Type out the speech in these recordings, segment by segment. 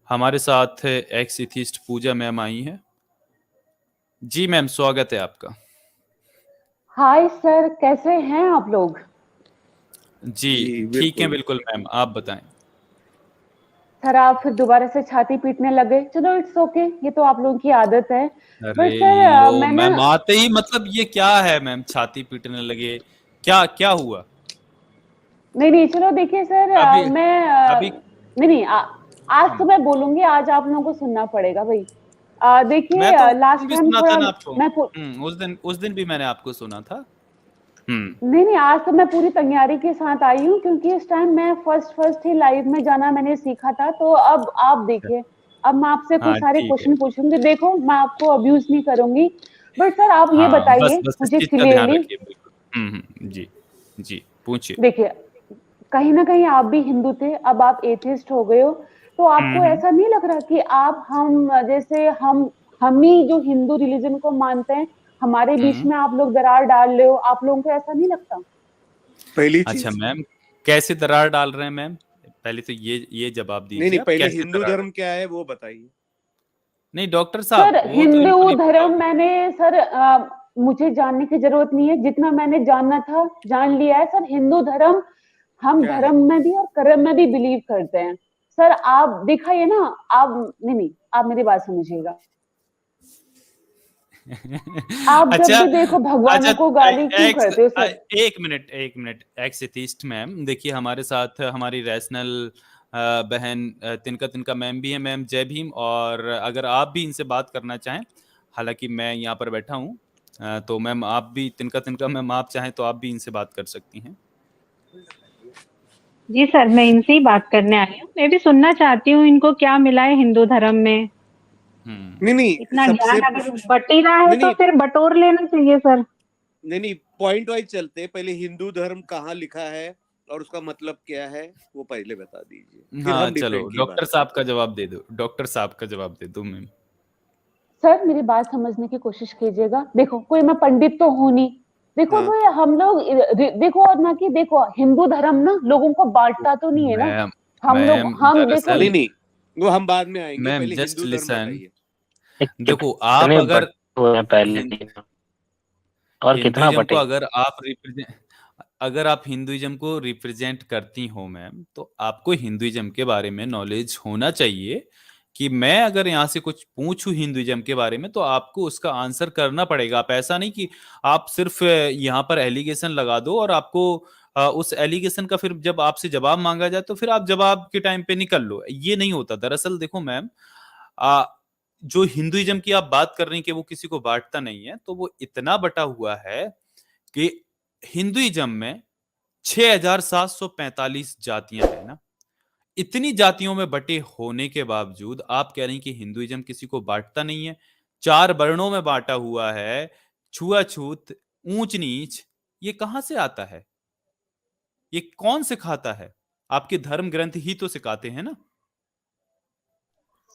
हमारे साथ ex atheist Puja ma'am आई हैं। जी मैम, स्वागत है आपका। हाय सर, कैसे हैं आप लोग? जी जी ठीक है, बिल्कुल। बिल्कुल मैम, आप बताएं। सर आप फिर दोबारा से छाती पीटने लगे। चलो इट्स ओके, ये तो आप लोगों की आदत है। अरे बट सर लो मैं ना मैम, आते ही मतलब ये क्या है मैम, छाती पीटने लगे? क्या क्या हुआ? नहीं नहीं, चलो देखिए सर, अभी अभी नहीं नहीं, आज तो हम्म, मैं बोलूंगी, आज आप लोगों को सुनना पड़ेगा भाई। मैं देखिए तो उस दिन लास्ट भी टाइम सुना था थोड़ा ना आपको। मैं उस दिन भी मैंने आपको सुना था। हम्म। नहीं नहीं, आज तो मैं पूरी तैयारी के साथ आई हूँ, क्योंकि इस टाइम मैं फर्स्ट फर्स्ट ही लाइव में जाना मैंने सीखा था। तो अब आप देखिए, अब मैं आपसे कुछ हाँ सारे ठीक है। क्वेश्चन पूछूंगी। देखो, मैं आपको अब्यूज नहीं करूंगी, बट सर आप ये हाँ, बस बताइए बस इस मुझे चीज का ध्यान क्लियरली। रखिए, बिल्कुल। जी। जी पूछिए। देखिए, कहीं ना कहीं आप भी हिंदू थे, अब आप एथिस्ट हो गए हो। तो आपको हम्म। ऐसा नहीं लग रहा कि आप हम जैसे हम ही जो हिंदू रिलीजन को मानते हैं, हमारे बीच हम्म। में आप लोग दरार डाल रहे हो? आप लोगों को ऐसा नहीं लगता? पहली अच्छा चीज। मैम, कैसे दरार डाल रहे हैं मैम? पहले तो ये जवाब नहीं नहीं, दीजिए, आप पहले कैसे हिंदू दरार? धर्म क्या है वो बताइए। नहीं डॉक्टर सर साहब, वो तो इनको हिंदू नहीं पता धर्म होगा। मैंने सर मुझे जानने की जरूरत नहीं है, जितना मैंने जानना था जान लिया है सर। हिंदू धर्म, हम क्या है? धर्म में भी और कर्म में भी बिलीव करते हैं। सर आप दिखाइए ना। आप नहीं नहीं, आप मेरी बात समझिएगा। आप जब अच्छा। भी देखो भगवानों को गाली क्यों एक्स करते हो सर? एक मिनट एक्स एथिस्ट मैम, देखिए हमारे साथ हमारी रैशनल बहन तिनका तिनका मैम भी है। मैम जय भीम। और अगर आप भी इनसे बात करना चाहें, हालांकि मैं यहाँ पर बैठा हूँ, तो मैम आप भी तिनका तिनका मैम, आप चाहें तो आप भी इनसे बात कर सकती हैं। जी सर, मैं इनसे ही बात करने आई हूँ। मैं भी सुनना चाहती हूँ इनको क्या मिला है हिंदू धर्म में। हम्म। नहीं नहीं, इतना सबसे ज्ञान अगर बट ही रहा है नहीं तो नहीं, फिर बटोर लेना चाहिए सर। नहीं नहीं, पॉइंट वाइज चलते हैं। पहले हिंदू धर्म कहाँ लिखा है और उसका मतलब क्या है वो पहले बता दीजिए, फिर हाँ हम चलो, डिफरेंट की डॉक्टर बात साहब करते का हैं। जवाब दे दो, डॉक्टर साहब का जवाब दे दो मैम। सर मेरी बात समझने की कोशिश कीजिएगा। देखो, कोई मैं पंडित तो हूं नहीं। देखो हाँ, भाई, हम लोग देखो, और ना कि देखो, हिंदू धर्म ना लोगों को बांटता तो नहीं है ना। मैम हम लोग मैम हम देखो। नहीं दरअसल, नहीं, वो हम बाद में आएंगे, मैम पहले जस्ट हिंदू धर्म लिसन। बताइए। देखो आप कितने अगर बटे हुए हैं पहले हिं, दिन और कितना हिंदुइज्म को बटेंगे? अगर आप हिंदुइज्म को रिप्रेजेंट करती हो मैम, तो आपको हिंदुइज्म के बारे में नॉलेज होना चाहिए। कि मैं अगर यहाँ से कुछ पूछूं हिंदुइज्म के बारे में, तो आपको उसका आंसर करना पड़ेगा। आप ऐसा नहीं कि आप सिर्फ यहाँ पर एलिगेशन लगा दो और आपको उस एलिगेशन का फिर जब आपसे जवाब मांगा जाए तो फिर आप जवाब के टाइम पे निकल लो। ये नहीं होता दरअसल। देखो मैम, आ, जो हिंदुइज्म की आप बात कर रही हैं कि वो किसी को बांटता नहीं है, तो वो इतना बटा हुआ है कि हिंदुइज्म में 6,745 जातियां हैं ना। इतनी जातियों में बटे होने के बावजूद आप कह रही हैं कि हिंदुइज्म किसी को बांटता नहीं है। 4 वर्णों में बांटा हुआ है। छुआछूत, ऊंच नीच, ये कहां से आता है? ये कौन सिखाता है? आपके धर्म ग्रंथ ही तो सिखाते हैं ना।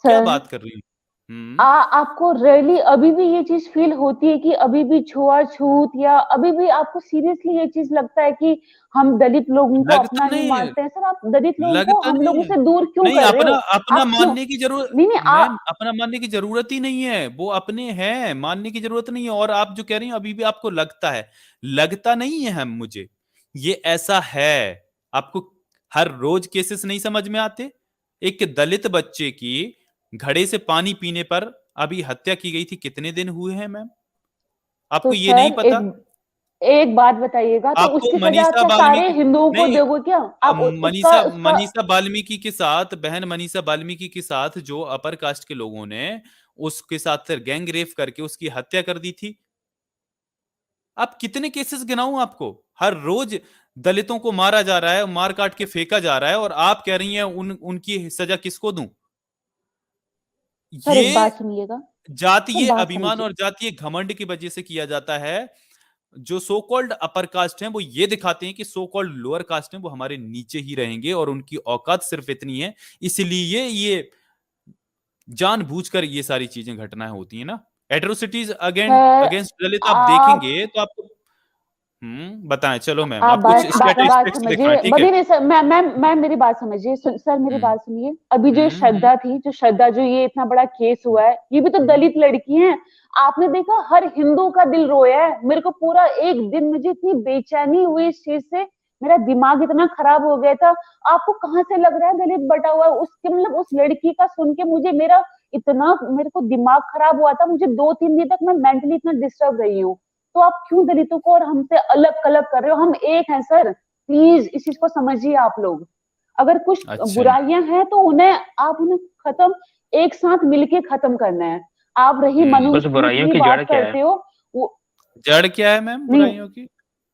क्या सर बात कर रही हैं? हम्म। आपको रियली अभी भी ये चीज फील होती है कि अभी भी छुआछूत, या अभी भी आपको सीरियसली ये चीज लगता है कि हम दलित लोगों को लगता अपना नहीं नहीं है। मानते हैं? सर आप दलित लोगों को लगता हम नहीं लोगों है। से दूर क्यों नहीं, कर रहे अपना हो? अपना आप क्यों? मानने की जरूरत, नहीं नहीं, मैम अपना मानने की जरूरत ही नहीं है। वो अपने हैं, मानने की जरूरत नहीं है। और आप जो कह रही हैं अभी भी आपको लगता है, लगता नहीं है। हम मुझे ये ऐसा है। आपको हर रोज केसेस नहीं समझ में आते? एक दलित बच्चे की घड़े से पानी पीने पर अभी हत्या की गई थी, कितने दिन हुए हैं मैम? तो आपको ये नहीं सर पता? एक एक बात बताइएगा, तो आपको उसकी सजा मनीषा क्या सारे वाल्मीकि, हिंदुओं को नहीं, दोगे क्या आप? उसका मनीषा उसका मनीषा वाल्मीकि के साथ, बहन मनीषा वाल्मीकि के साथ जो अपर कास्ट के लोगों ने उसके साथ गैंग रेप करके उसकी हत्या कर दी थी। आप कितने केसेस गिनाऊं आपको? हर रोज दलितों को मारा जा रहा है, मार काट के फेंका जा रहा है, और आप कह रही हैं उनकी सजा किसको दूं? सर एक ये बात सुनिएगा। सर जातीय बात अभिमान समझिए। और जातीय घमंड की वजह से किया जाता है। जो सो कॉल्ड अपर कास्ट हैं वो ये दिखाते हैं कि सो कॉल्ड लोअर कास्ट हैं वो हमारे नीचे ही रहेंगे और उनकी औकात सिर्फ इतनी है। इसलिए ये जानबूझकर ये सारी चीजें घटनाएं होती हैं ना। एट्रोसिटीज सर अगेंस्ट दलित आप आप देखेंगे तो आपको। बताएं, चलो मैम, आप आप बात कुछ बात बात स्टैटिस्टिक्स समझिए, दिखाएं, ठीक है? बदी नहीं सर, मैं मेरी बात समझिए, सर मेरी हम्म बात सुनिए। अभी जो हम्म श्रद्धा थी, जो श्रद्धा, जो ये इतना बड़ा केस हुआ है, ये भी तो दलित लड़की है। आपने देखा, हर हिंदू का दिल रोया है। मेरे को पूरा एक दिन मुझे इतनी बेचैनी हुई इस चीज से, मेरा दिमाग इतना खराब हो गया था। आपको कहाँ से लग रहा है दलित बटा हुआ है? उसके मतलब उस लड़की का सुन के मुझे मेरा इतना, मेरे को दिमाग खराब हुआ था। मुझे 2-3 दिन तक मैं मेंटली इतना डिस्टर्ब रही हूँ। तो आप क्यों दलितों को और हमसे अलग अलग कर रहे हो? हम एक हैं सर, प्लीज इस चीज को समझिए आप लोग। अगर कुछ अच्छा, बुराइयां हैं तो उन्हें खत्म, एक साथ मिलके खत्म करना है। आप रही बस बुराइयों मनुस्मृति की की जड़ बात क्या है? करते हो, वो जड़ क्या है मैम नहीं, बुराइयों की?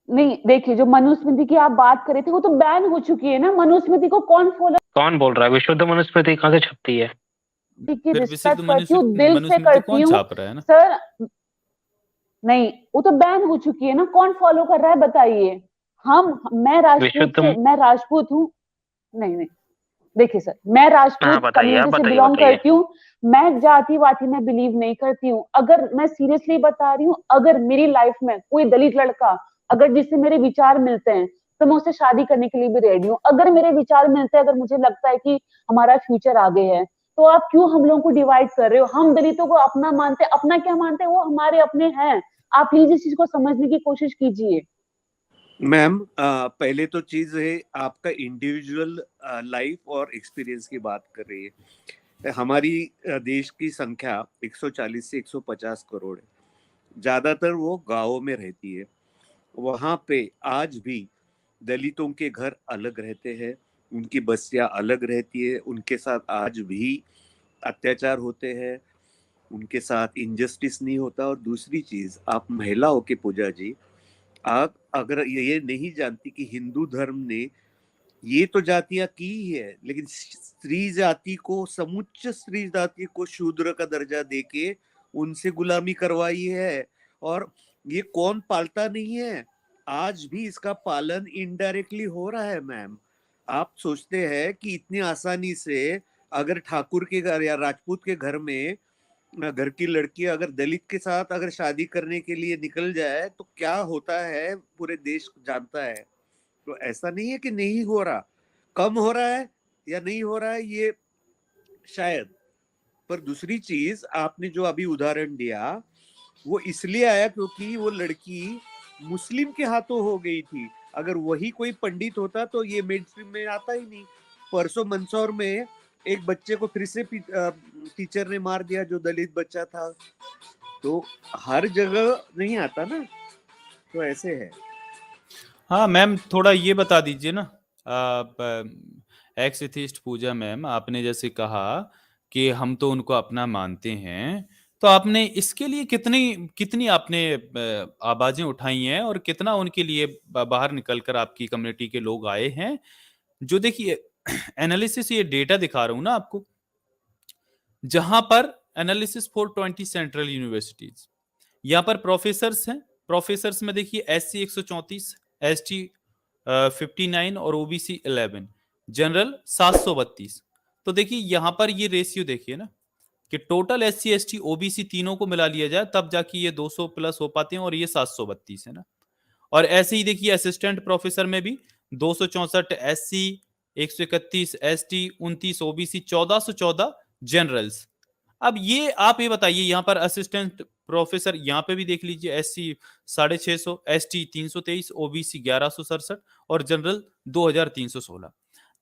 नहीं देखिए, जो मनुस्मृति की आप बात कर रहे थे वो तो बैन हो चुकी है ना। मनुस्मृति को कौन फॉलो? कौन बोल रहा है? विशुद्ध मनुस्मृति कहाँ से छपती है? की फिर विशुद्ध रिस्पेक्ट करती हूँ, दिल से मनुस्मृति करती कौन हूँ छाप रहा है ना? सर। नहीं, वो तो बैन हो चुकी है ना, कौन फॉलो कर रहा है बताइए? विशुद्ध मैं राजपूत हूँ। नहीं नहीं, देखिए सर, मैं हाँ, राजपूत बताइए, आप कम्युनिटी से बताइए, बिलोंग बताइए। करती हूँ। मैं जातिवादी में बिलीव नहीं करती हूँ। अगर मैं सीरियसली बता रही हूँ, अगर मेरी लाइफ में कोई दलित लड़का, अगर जिससे मेरे विचार मिलते हैं, तो मैं उससे शादी करने के लिए भी रेडी हूँ। अगर मेरे विचार मिलते हैं, अगर मुझे लगता है कि हमारा फ्यूचर आगे है, तो आप क्यों हम लोगों को डिवाइड कर रहे हो? हम दलितों को अपना मानते, अपना क्या मानते हैं, वो हमारे अपने हैं। आप प्लीज इस चीज को समझने की कोशिश कीजिए। मैम, पहले तो चीज है, आपका इंडिविजुअल लाइफ और एक्सपीरियंस की बात कर रही है। हमारी देश की संख्या 140 से 150 करोड़ है। ज्यादातर वो गांवों में रहती है। वहां पे आज भी दलितों के घर अलग रहते हैं, उनकी बस्तियां अलग रहती है, उनके साथ आज भी अत्याचार होते हैं, उनके साथ इनजस्टिस नहीं होता। और दूसरी चीज, आप महिला हो के पूजा जी, आप अगर ये नहीं जानती कि हिंदू धर्म ने ये तो जातियां की ही है, लेकिन स्त्री जाति को, समुच्च स्त्री जाति को शूद्र का दर्जा देके उनसे गुलामी करवाई है। और ये कौन पालता नहीं है? आज भी इसका पालन इनडायरेक्टली हो रहा है मैम। आप सोचते हैं कि इतनी आसानी से अगर ठाकुर के घर या राजपूत के घर में घर की लड़की अगर दलित के साथ अगर शादी करने के लिए निकल जाए तो क्या होता है, पूरे देश जानता है। तो ऐसा नहीं है कि नहीं हो रहा, कम हो रहा है या नहीं हो रहा है ये शायद। पर दूसरी चीज, आपने जो अभी उदाहरण दिया वो इसलिए आया क्योंकि वो लड़की मुस्लिम के हाथों हो गई थी। अगर वही कोई पंडित होता तो ये मेन स्ट्रीम में आता ही नहीं। परसों मंदसौर में एक बच्चे को फिर से टीचर ने मार दिया, जो दलित बच्चा था। तो हर जगह नहीं आता ना, तो ऐसे है। हाँ मैम, थोड़ा ये बता दीजिए ना, आप एक्स एथिस्ट पूजा मैम, आपने जैसे कहा कि हम तो उनको अपना मानते हैं, तो आपने इसके लिए कितनी कितनी आपने आवाजें उठाई हैं और कितना उनके लिए बाहर निकलकर आपकी कम्युनिटी के लोग आए हैं? जो देखिए, एनालिसिस, ये डेटा दिखा रहा हूं ना आपको, जहां पर एनालिसिस फॉर 20 सेंट्रल यूनिवर्सिटीज, यहाँ पर प्रोफेसर्स हैं। प्रोफेसर्स में देखिए, SC 134, ST 59 और OBC 11, जनरल 732। तो देखिए यहाँ पर ये रेशियो देखिए ना, कि टोटल SC ST OBC तीनों को मिला लिया जाए तब जाके ये 200 प्लस हो पाते हैं, और ये 732 है ना। और ऐसे ही देखिए असिस्टेंट प्रोफेसर में भी 264 SC, 131 ST, 29 OBC, 1414 जनरल्स। अब ये आप ये बताइए, यहाँ पर असिस्टेंट प्रोफेसर यहाँ पे भी देख लीजिए, SC 650, ST 323, OBC 1167 और जनरल 2316।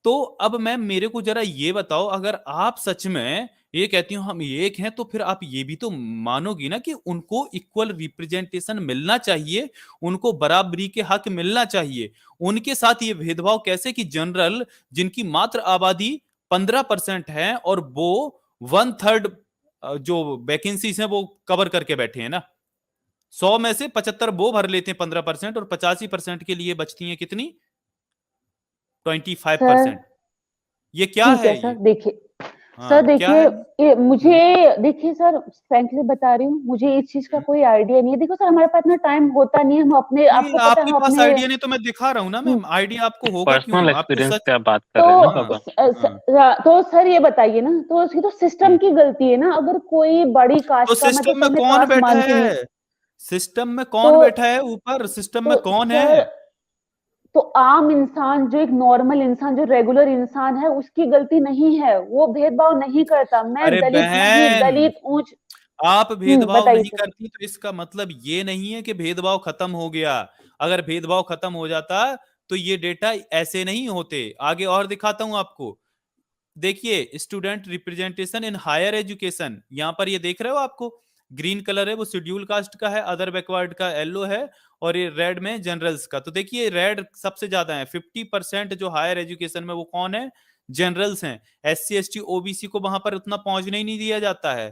तो अब मैम मेरे को जरा ये बताओ, अगर आप सच में ये कहती हो हम एक हैं, तो फिर आप ये भी तो मानोगी ना कि उनको इक्वल रिप्रेजेंटेशन मिलना चाहिए, उनको बराबरी के हक मिलना चाहिए। उनके साथ ये भेदभाव कैसे कि जनरल, जिनकी मात्र आबादी 15% है और वो 1/3 जो वैकेंसीज हैं वो कवर करके बैठे हैं ना, 100 में से 75 वो भर लेते हैं 15%, और 85% के लिए बचती हैं कितनी? 25%। ये क्या ठीक है है ये? सर, देखिए हाँ, सर, क्या देखिए, है? ये मुझे, देखिए सर, फ्रैंकली बता रही हूँ, मुझे इस चीज का कोई आइडिया नहीं है। देखो सर, हमारे पास इतना टाइम होता नहीं है, हम अपने, नहीं, आपको पता है, आपके हम पास अपने आइडिया नहीं तो मैं दिखा रहा हूं ना मैम, आइडिया आपको होगा पर्सनल क्यों? आप तो एक्सपीरियंस सच। पे आप बात कर तो रहे हैं ना हाँ, बाबा? तो सर ये बताइए ना, तो सिस्टम की गलती है ना। अगर कोई बड़ी तो कास्ट का, मैं तो सिस्टम में सबने कौन कास्ट बैठा मानती नहीं। है? सिस्टम में कौन तो बैठा है ऊपर, सिस्टम में कौन सर, है? तो आम इंसान, जो एक नॉर्मल इंसान, जो रेगुलर इंसान है, उसकी गलती नहीं है, वो भेदभाव नहीं करता। मैं अरे दलित नहीं, बहन, दलित ऊंच। आप भेदभाव बताइए नहीं सर। करती तो इसका मतलब ये नहीं है कि भेदभाव खत्म हो गया। अगर भेदभाव खत्म हो जाता तो ये डेटा ऐसे नहीं होते। आगे और दिखाता हूं आपको। देखिए, student representation in higher education, यहां पर ये देख रहे हो आपको, ग्रीन कलर है वो शेड्यूल कास्ट का है, अदर बैकवर्ड का येलो है, और ये रेड में जनरल्स का। तो देखिए रेड सबसे ज्यादा है, 50% जो हायर एजुकेशन में, वो कौन है? जनरल्स हैं। SC ST OBC को वहां पर उतना पहुंचने ही नहीं दिया जाता है।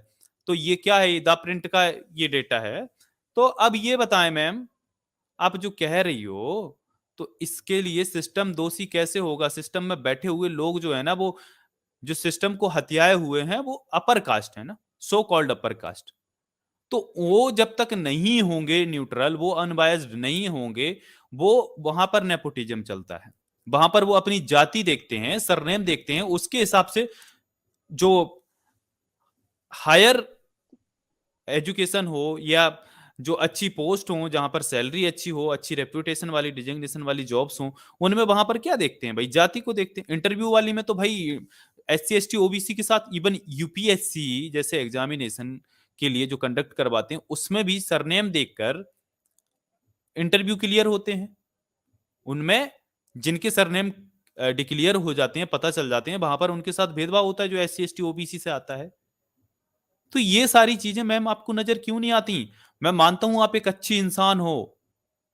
तो ये क्या है? द प्रिंट का ये डेटा है। तो अब ये बताएं मैम, आप जो कह रही हो, तो इसके लिए सिस्टम दोषी कैसे होगा? सिस्टम में बैठे हुए लोग जो है ना, वो जो सिस्टम को हथियाए हुए हैं, वो अपर कास्ट है ना, सो कॉल्ड अपर कास्ट। तो वो जब तक नहीं होंगे न्यूट्रल, वो अनबायस्ड नहीं होंगे, वो वहां पर नेपोटिज्म चलता है। वहां पर वो अपनी जाति देखते हैं, सरनेम देखते हैं, उसके हिसाब से जो हायर एजुकेशन हो या जो अच्छी पोस्ट हो, जहां पर सैलरी अच्छी हो, अच्छी रेपुटेशन वाली, डिजिग्नेशन वाली जॉब्स हो, उनमें वहां पर क्या देखते हैं भाई? जाति को देखते हैं। इंटरव्यू वाली में तो भाई SC ST OBC के साथ इवन UPSC जैसे एग्जामिनेशन के लिए जो कंडक्ट करवाते हैं, उसमें भी सरनेम देखकर इंटरव्यू क्लियर होते हैं। उनमें जिनके सरनेम डिक्लियर हो जाते हैं, पता चल जाते हैं, वहां पर उनके साथ भेदभाव होता है जो SC ST OBC से आता है। तो ये सारी चीजें मैम आपको नजर क्यों नहीं आती? मैं मानता हूं आप एक अच्छी इंसान हो,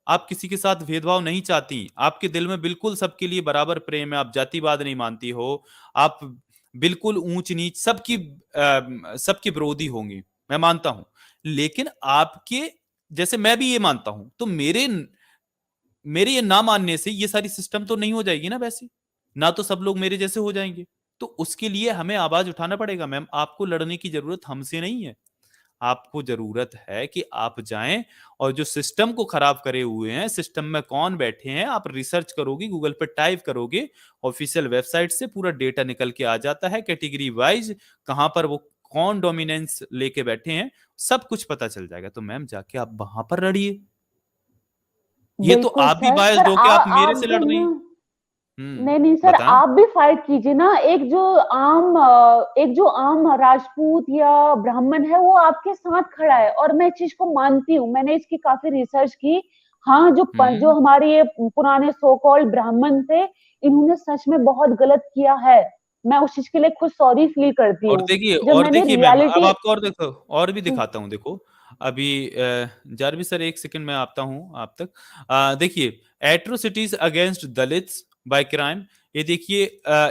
आप किसी के साथ भेदभाव नहीं चाहती, आपके दिल में बिल्कुल सबके लिए बराबर प्रेम है, आप जातिवाद नहीं मानती हो, आप बिल्कुल ऊंच नीच सबकी विरोधी होंगी, मैं मानता हूं। लेकिन आपके जैसे मैं भी ये मानता हूं, तो मेरे ये ना मानने से ये सारी सिस्टम तो नहीं हो जाएगी ना वैसे, ना तो सब लोग मेरे जैसे हो जाएंगे। तो उसके लिए हमें आवाज उठाना पड़ेगा मैम। आपको लड़ने की जरूरत हमसे नहीं है, आपको जरूरत है कि आप जाएं और जो सिस्टम को खराब करे हुए हैं, सिस्टम में कौन बैठे हैं, आप रिसर्च करोगे, गूगल पे टाइप करोगे, ऑफिशियल वेबसाइट से पूरा डेटा निकल के आ जाता है, कैटेगरी वाइज कहां पर वो कौन डोमिनेंस लेके बैठे हैं, सब कुछ पता चल जाएगा। तो मैम जाके आप वहां पर लड़िए। ये तो बिल्कुल आप भी सर। बायस्ड सर हो के आप मेरे आप से भी लड़ रही। ना, नहीं नहीं सर, बताएं। आप भी फाइट कीजिए ना। एक जो आम राजपूत या ब्राह्मण है, वो आपके साथ खड़ा है, और मैं इस चीज को मानती हूँ, मैंने इसकी काफी रिसर्च की। हाँ, जो हम्म। हमारे ये पुराने सो कॉल्ड ब्राह्मण थे, इन्होंने सच में बहुत गलत किया है। मैं उस चीज के लिए खुद सॉरी फील करती हूँ। जब और मैंने देखिए मैम, अब रियलिटी। आपको और देखो, और भी दिखाता हूँ, देखो। अभी जारवी सर, एक सेकंड में आता हूँ आप तक। देखिए, atrocities against Dalits by crime, ये देखिए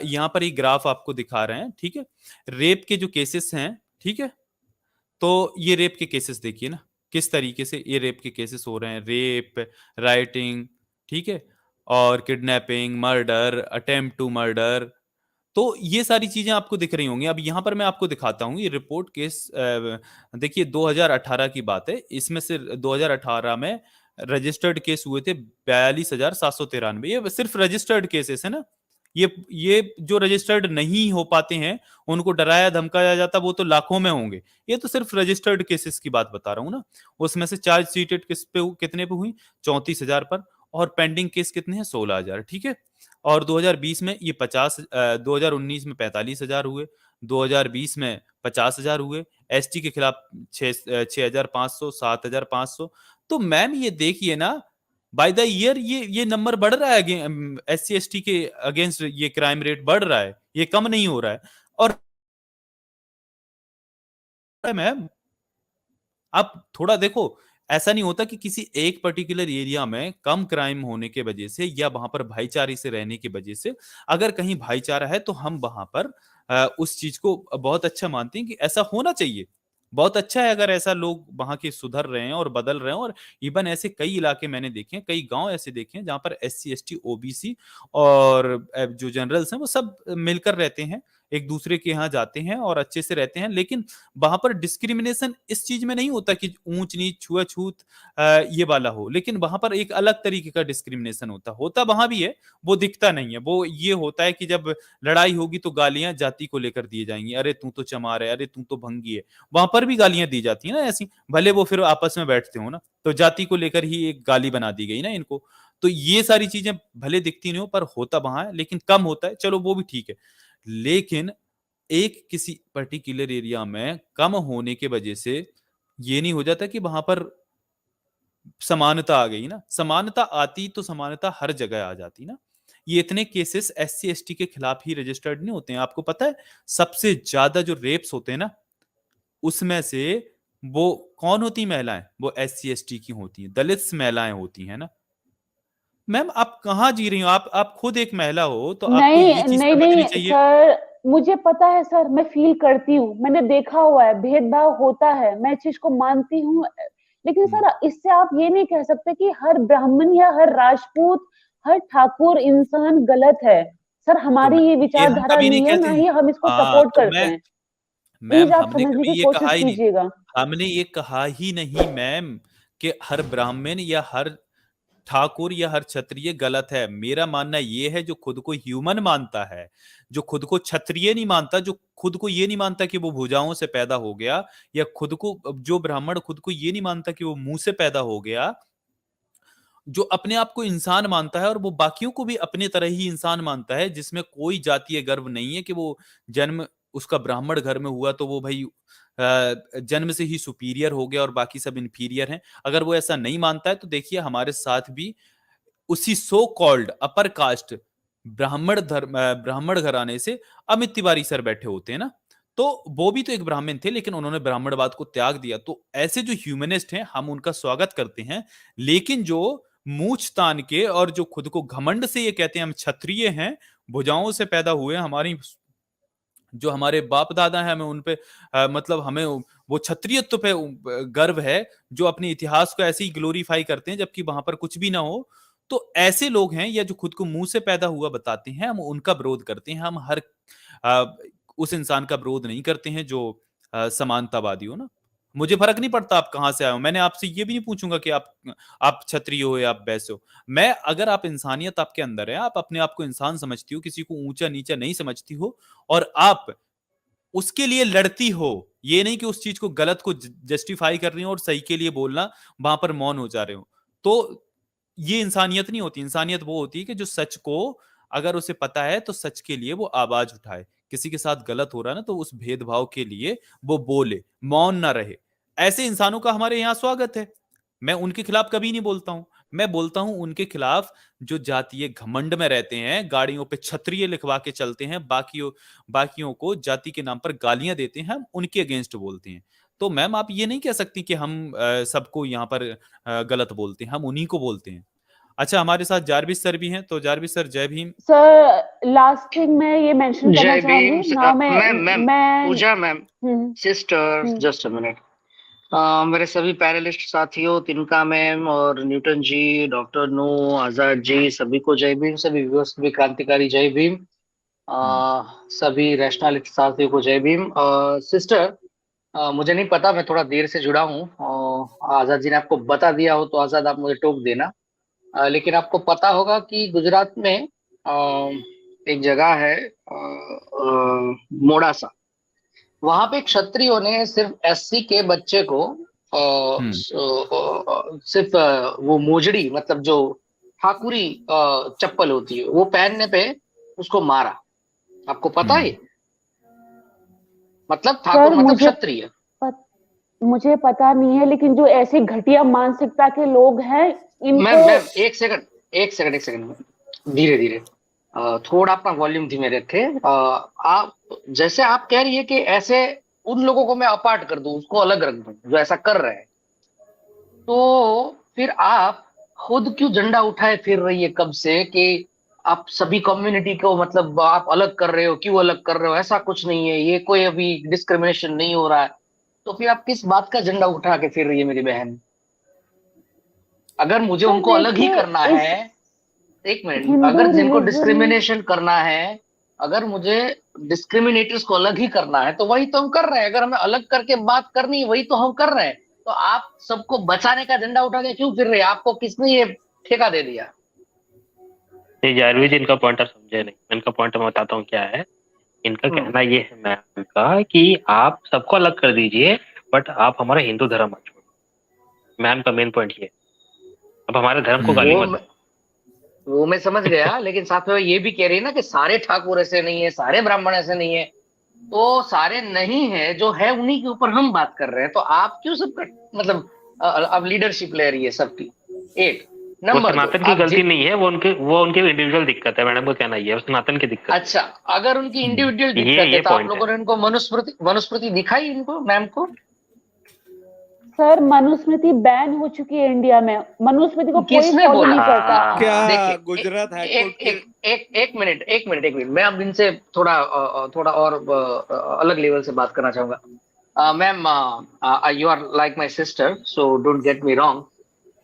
यहाँ पर ये ग्राफ आपको दिखा रहे हैं, ठीक है। रेप के जो केसेस हैं, ठीक है, तो ये रेप के केसेस देखिए ना, किस तरीके से ये रेप के केसेस हो रहे हैं, रेप, राइटिंग, ठीक है, और kidnapping, murder, attempt to murder. तो ये सारी चीजें आपको दिख रही होंगी। अब यहां पर मैं आपको दिखाता हूं, ये रिपोर्ट केस देखिए 2018 की बात है। इसमें से 2018 में रजिस्टर्ड केस हुए थे 42,793। ये सिर्फ रजिस्टर्ड केसेस है ना। ये जो रजिस्टर्ड नहीं हो पाते हैं, उनको डराया धमकाया जाता, वो तो लाखों में होंगे। ये तो सिर्फ रजिस्टर्ड केसेस की बात बता रहा हूँ ना। उसमें से चार्ज सीटेड कितने पे हुई? 34,000 पर। और पेंडिंग केस कितने हैं? 16,000, ठीक है। और 2020 में ये 2019 में 45,000 हुए, 2020 में 50,000 हुए। ST के खिलाफ 6,500, 7,500। तो मैम ये देखिए ना, बाय द ईयर ये नंबर बढ़ रहा है, SC ST के अगेंस्ट ये क्राइम रेट बढ़ रहा है, ये कम नहीं हो रहा है। और मैम आप थोड़ा देखो, ऐसा नहीं होता कि किसी एक पर्टिकुलर एरिया में कम क्राइम होने के वजह से या वहां पर भाईचारे से रहने की वजह से, अगर कहीं भाईचारा है तो हम वहां पर उस चीज को बहुत अच्छा मानते हैं कि ऐसा होना चाहिए। बहुत अच्छा है अगर ऐसा लोग वहां के सुधर रहे हैं और बदल रहे हैं। और इवन ऐसे कई इलाके मैंने देखे हैं, कई गांव ऐसे देखे हैं जहां पर SC ST OBC और जो जनरल्स हैं वो सब मिलकर रहते हैं, एक दूसरे के यहाँ जाते हैं और अच्छे से रहते हैं, लेकिन वहां पर डिस्क्रिमिनेशन इस चीज में नहीं होता कि ऊंच नीच छुआछूत ये वाला हो, लेकिन वहां पर एक अलग तरीके का डिस्क्रिमिनेशन होता वहां भी है, वो दिखता नहीं है। वो ये होता है कि जब लड़ाई होगी तो गालियां जाति को लेकर दी जाएंगी, अरे तू तो चमार है, अरे तू तो भंगी है, वहां पर भी गालियां दी जाती है ना ऐसी, भले वो फिर आपस में बैठते हो ना, तो जाति को लेकर ही एक गाली बना दी गई ना इनको। तो ये सारी चीजें भले दिखती नहीं हो पर होता वहां है, लेकिन कम होता है, चलो वो भी ठीक है। लेकिन एक किसी पर्टिकुलर एरिया में कम होने के वजह से ये नहीं हो जाता कि वहां पर समानता आ गई ना। समानता आती तो समानता हर जगह आ जाती ना। ये इतने केसेस SC ST के खिलाफ ही रजिस्टर्ड नहीं होते हैं। आपको पता है सबसे ज्यादा जो रेप्स होते हैं ना, उसमें से वो कौन होती महिलाएं? वो SC ST की होती हैं, दलित महिलाएं होती हैं ना। मैम आप कहाँ जी रही हो? आप खुद एक महिला हो, तो आपको नहीं ये चीज नहीं समझनी नहीं चाहिए। सर, मुझे पता है सर, मैं फील करती हूँ, मैंने देखा हुआ है, भेदभाव होता है, मैं इस चीज को मानती हूँ। लेकिन हम्म, सर इससे आप ये नहीं कह सकते कि हर ब्राह्मण या हर राजपूत, हर ठाकुर इंसान गलत है। सर तो हमारी ये मैम ये हम विचारधारा कभी नहीं नहीं है, कहते ना हैं। ही हम इसको हाँ सपोर्ट तो करते हैं। मैम प्लीज आप हमने समझने कभी की ये कहा कोशिश ही नहीं, कीजिएगा। हमने ये कहा ही नहीं मैम कि हर ब्राह्मण या हर ठाकुर या हर क्षत्रिय गलत है। मेरा मानना ये है, जो खुद को ह्यूमन मानता है, जो खुद को क्षत्रिय नहीं मानता, जो खुद को ये नहीं मानता कि वो भुजाओं से पैदा हो गया, या खुद को, जो ब्राह्मण खुद को ये नहीं मानता कि वो मुंह से पैदा हो गया, जो अपने आप को इंसान मानता है और वो बाकियों को भी अपने तरह ही इंसान मानता है, जिसमें कोई जातीय गर्व नहीं है कि वो जन्म उसका ब्राह्मण घर में हुआ तो वो भाई जन्म से ही सुपीरियर हो गया और बाकी सब इन्फीरियर हैं। अगर वो ऐसा नहीं मानता है तो देखिए हमारे साथ भी उसी सो कॉल्ड अपर कास्ट ब्राह्मण घराने से अमित तिवारी सर बैठे होते हैं ना। तो वो भी तो एक ब्राह्मण थे, लेकिन उन्होंने ब्राह्मणवाद को त्याग दिया। तो ऐसे जो ह्यूमनिस्ट हैं हम उनका स्वागत करते हैं, लेकिन जो मूछ तान के और जो खुद को घमंड से ये कहते हैं हम क्षत्रिय हैं, भुजाओं से पैदा हुए, हमारी जो हमारे बाप दादा हैं, हमें उन पे मतलब हमें वो क्षत्रियत्व पे गर्व है, जो अपने इतिहास को ऐसे ही ग्लोरीफाई करते हैं जबकि वहां पर कुछ भी ना हो। तो ऐसे लोग हैं, या जो खुद को मुंह से पैदा हुआ बताते हैं, हम उनका विरोध करते हैं। हम हर अ, उस इंसान का विरोध नहीं करते हैं जो समानतावादी हो ना। मुझे फर्क नहीं पड़ता आप कहां से आए हो। मैंने आपसे ये भी नहीं पूछूंगा कि आप क्षत्रिय हो या आप वैसे हो। मैं, अगर आप इंसानियत आपके अंदर है, आप अपने आप को इंसान समझती हो, किसी को ऊंचा नीचा नहीं समझती हो, और आप उसके लिए लड़ती हो, ये नहीं कि उस चीज को गलत को जस्टिफाई कर रही हो और सही के लिए बोलना वहां पर मौन हो जा रहे हो, तो ये इंसानियत नहीं होती। इंसानियत वो होती है कि जो सच को, अगर उसे पता है तो सच के लिए वो आवाज उठाए। किसी के साथ गलत हो रहा है ना, तो उस भेदभाव के लिए वो बोले, मौन ना रहे। ऐसे इंसानों का हमारे यहाँ स्वागत है। मैं उनके खिलाफ कभी नहीं बोलता हूं। मैं बोलता हूं उनके खिलाफ जो जातीय घमंड में रहते हैं, गाड़ियों पे क्षत्रिय लिखवा के चलते हैं, बाकियों को जाति के नाम पर गालियां देते हैं, हम उनके अगेंस्ट बोलते हैं। तो मैम आप ये नहीं कह सकती कि हम सबको यहाँ पर गलत बोलते हैं, हम उन्हीं को बोलते हैं। अच्छा, हमारे साथ जारविस सर भी हैं, तो जारविस सर जय भीम। सर लास्ट थिंग मैं ये मेंशन करना जय भीम। चाहूंगी ना, मैम मैम मैं Pooja ma'am, hmm, sister hmm, just a minute. मेरे सभी पैनलिस्ट साथियों, तिनका मैम और न्यूटन जी, डॉक्टर नू, आजाद जी, सभी को जय भीम। सभी व्यूअर्स को भी क्रांतिकारी जय भीम। हम्म, सभी रैशनलिस्ट साथियों को जय भीम। सिस्टर, मुझे नहीं पता, मैं थोड़ा देर से जुड़ा हूँ। आजाद जी ने आपको बता दिया हो तो आजाद आप मुझे टोक देना। लेकिन आपको पता होगा कि गुजरात में एक जगह है मोड़ासा। वहां पे क्षत्रियों ने सिर्फ SC के बच्चे को हम्म, सिर्फ वो मोजड़ी, मतलब जो ठाकुरी चप्पल होती है, वो पहनने पे उसको मारा। आपको पता है? हम्म। मतलब ठाकुर सर मतलब क्षत्रिय। मुझे पता नहीं है, लेकिन जो ऐसी घटिया मानसिकता के लोग हैं इनको। मैम मैम एक सेकंड, एक सेकंड, धीरे धीरे। थोड़ा अपना वॉल्यूम धीमे रखे। आप जैसे आप कह रही है कि ऐसे उन लोगों को मैं अपार्ट कर दूं, उसको अलग रख दूं जो ऐसा कर रहे हैं, तो फिर आप खुद क्यों झंडा उठाए फिर रही है कब से कि आप सभी कम्युनिटी को, मतलब आप अलग कर रहे हो? क्यों अलग कर रहे हो? ऐसा कुछ नहीं है, ये कोई अभी डिस्क्रिमिनेशन नहीं हो रहा है। तो फिर आप किस बात का झंडा उठा के फिर रही है मेरी बहन? अगर मुझे सर उनको अलग ही देखिए, करना इस है, एक मिनट, हिंदू अगर जिनको रिलीजन, डिस्क्रिमिनेशन करना है, अगर मुझे डिस्क्रिमिनेटर्स को अलग ही करना है तो वही तो हम कर रहे हैं। अगर हमें अलग करके बात करनी है वही तो हम कर रहे हैं। तो आप सबको बचाने का झंडा उठा के क्यों फिर रहे हैं? आपको किसने ये ठेका दे दिया? नहीं जारवी जी, इनका पॉइंट आप समझे नहीं। इनका पॉइंट मैं बताता हूँ क्या है। इनका कहना ये है मैम का कि आप सबको अलग कर दीजिए, बट आप हमारा हिंदू धर्म मत छोड़ो। मैम का मेन पॉइंट ये है, अब हमारे धर्म को गाली वो मत मैं, दो। वो मैं समझ गया, लेकिन साथ में ये भी कह रही है ना कि सारे ठाकुर ऐसे नहीं है, सारे ब्राह्मण ऐसे नहीं है। तो सारे नहीं है, जो है उन्हीं के ऊपर हम बात कर रहे हैं। तो आप क्यों सब मतलब अब लीडरशिप ले रही है सबकी? एक वो नंबर दो, सनातन की आप गलती नहीं है, वो उनकी इंडिविजुअल दिक्कत है। मैडम को कहना ये है, वो सनातन की दिक्कत है। अच्छा, अगर उनकी इंडिविजुअल ये दिक्कत है तो आप पॉइंट लोगों ने इनको मनुस्मृति दिखाई, इनको मैम को? सर मनुस्मृति बैन हो चुकी है इंडिया में, मनुस्मृति को कोई किसने फॉलो बोला? नहीं करता। क्या देखिए, गुजरात हाईकोर्ट एक एक मिनट, एक मिनट, मैं अब इनसे थोड़ा और अलग लेवल से बात करना चाहूंगा। Ma'am, you are like my sister, so don't get me wrong,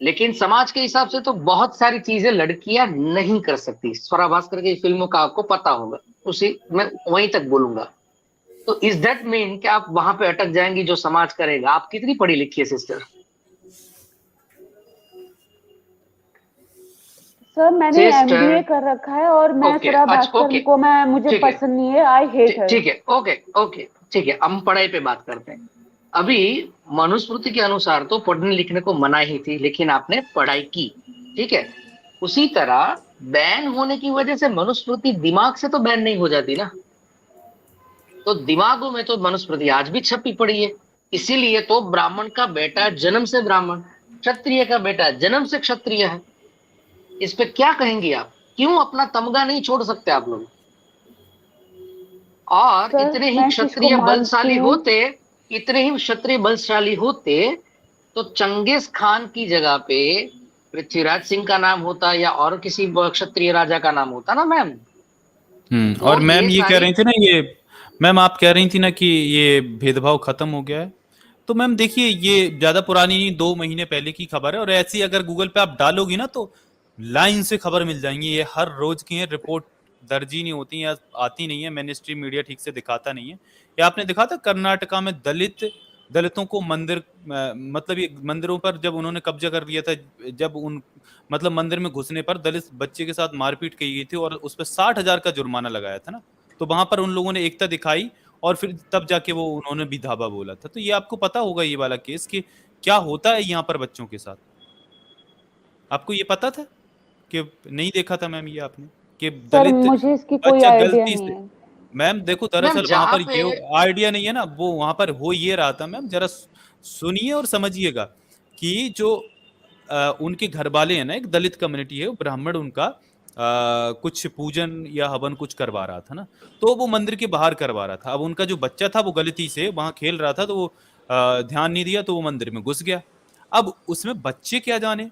लेकिन समाज के हिसाब से तो बहुत सारी चीजें लड़कियां नहीं कर सकती। स्वरा भास्कर की फिल्मों का आपको पता होगा, उसी मैं वहीं तक बोलूंगा। तो इज दैट मीन कि आप वहां पे अटक जाएंगी जो समाज करेगा? आप कितनी पढ़ी लिखी है सिस्टर? सर मैंने सिस्टर, एमबीए कर रखा है और मैं ओके, स्वरा अच्छा, भास्कर ओके, को मैं मुझे ठीक है, पसंद नहीं है, आई हेट हर। ठीक है, ओके ओके, ठीक है, हम पढ़ाई पे बात करते हैं। अभी मनुस्मृति के अनुसार तो पढ़ने लिखने को मना ही थी, लेकिन आपने पढ़ाई की, ठीक है। उसी तरह बैन होने की वजह से मनुस्मृति दिमाग से तो बैन नहीं हो जाती ना। तो दिमागों में तो मनुस्मृति आज भी छपी पड़ी है। इसीलिए तो ब्राह्मण का बेटा जन्म से ब्राह्मण, क्षत्रिय का बेटा जन्म से क्षत्रिय है। इस पे क्या कहेंगे आप? क्यों अपना तमगा नहीं छोड़ सकते आप लोग? और सर इतने ही मैं इस चीज को क्षत्रिय मानती बलशाली हूँ। होते, इतने ही क्षत्रिय बलशाली होते तो चंगेज खान की जगह पे पृथ्वीराज सिंह का नाम होता या और किसी क्षत्रिय राजा का नाम होता ना मैम। और तो मैम ये कह सारी रही थी ना, ये मैम आप कह रही थी ना कि ये भेदभाव खत्म हो गया है। तो मैम देखिए, ये ज्यादा पुरानी नहीं, 2 महीने पहले की खबर है। और ऐसी अगर गूगल पे आप डालोगी ना तो लाइन से खबर मिल जाएंगी। ये हर रोज की है, रिपोर्ट दर्ज ही नहीं होती या आती नहीं है, मेन स्ट्रीम मीडिया ठीक से दिखाता नहीं है। ये आपने देखा था कर्नाटका में दलितों को मंदिर, मतलब ये मंदिरों पर जब उन्होंने कब्जा कर लिया था, जब उन मतलब मंदिर में घुसने पर दलित बच्चे के साथ मारपीट की गई थी और उस पर 60,000 का जुर्माना लगाया था ना। तो वहां पर उन लोगों ने एकता दिखाई और फिर तब जाके वो उन्होंने भी धावा बोला था। तो ये आपको पता होगा ये वाला केस कि क्या होता है यहाँ पर बच्चों के साथ। आपको ये पता था कि नहीं देखा था मैम ये आपने कि सर दलित मुझे इसकी कोई बच्चा आइडिया गलती नहीं से। है। मैम देखो, मैम दरअसल वहां जहां पर पे ये आइडिया नहीं है ना, वो वहां पर हो ये रहा था मैम, जरा सुनिए और समझिएगा कि जो उनके घर वाले हैं ना, एक दलित कम्युनिटी है, ब्राह्मण, उनका कुछ पूजन या हवन कुछ करवा रहा था ना। तो वो मंदिर के बाहर करवा रहा था। अब उनका जो बच्चा था वो गलती से वहां खेल रहा था, तो वो ध्यान नहीं दिया, तो वो मंदिर में घुस गया। अब उसमें बच्चे क्या जाने,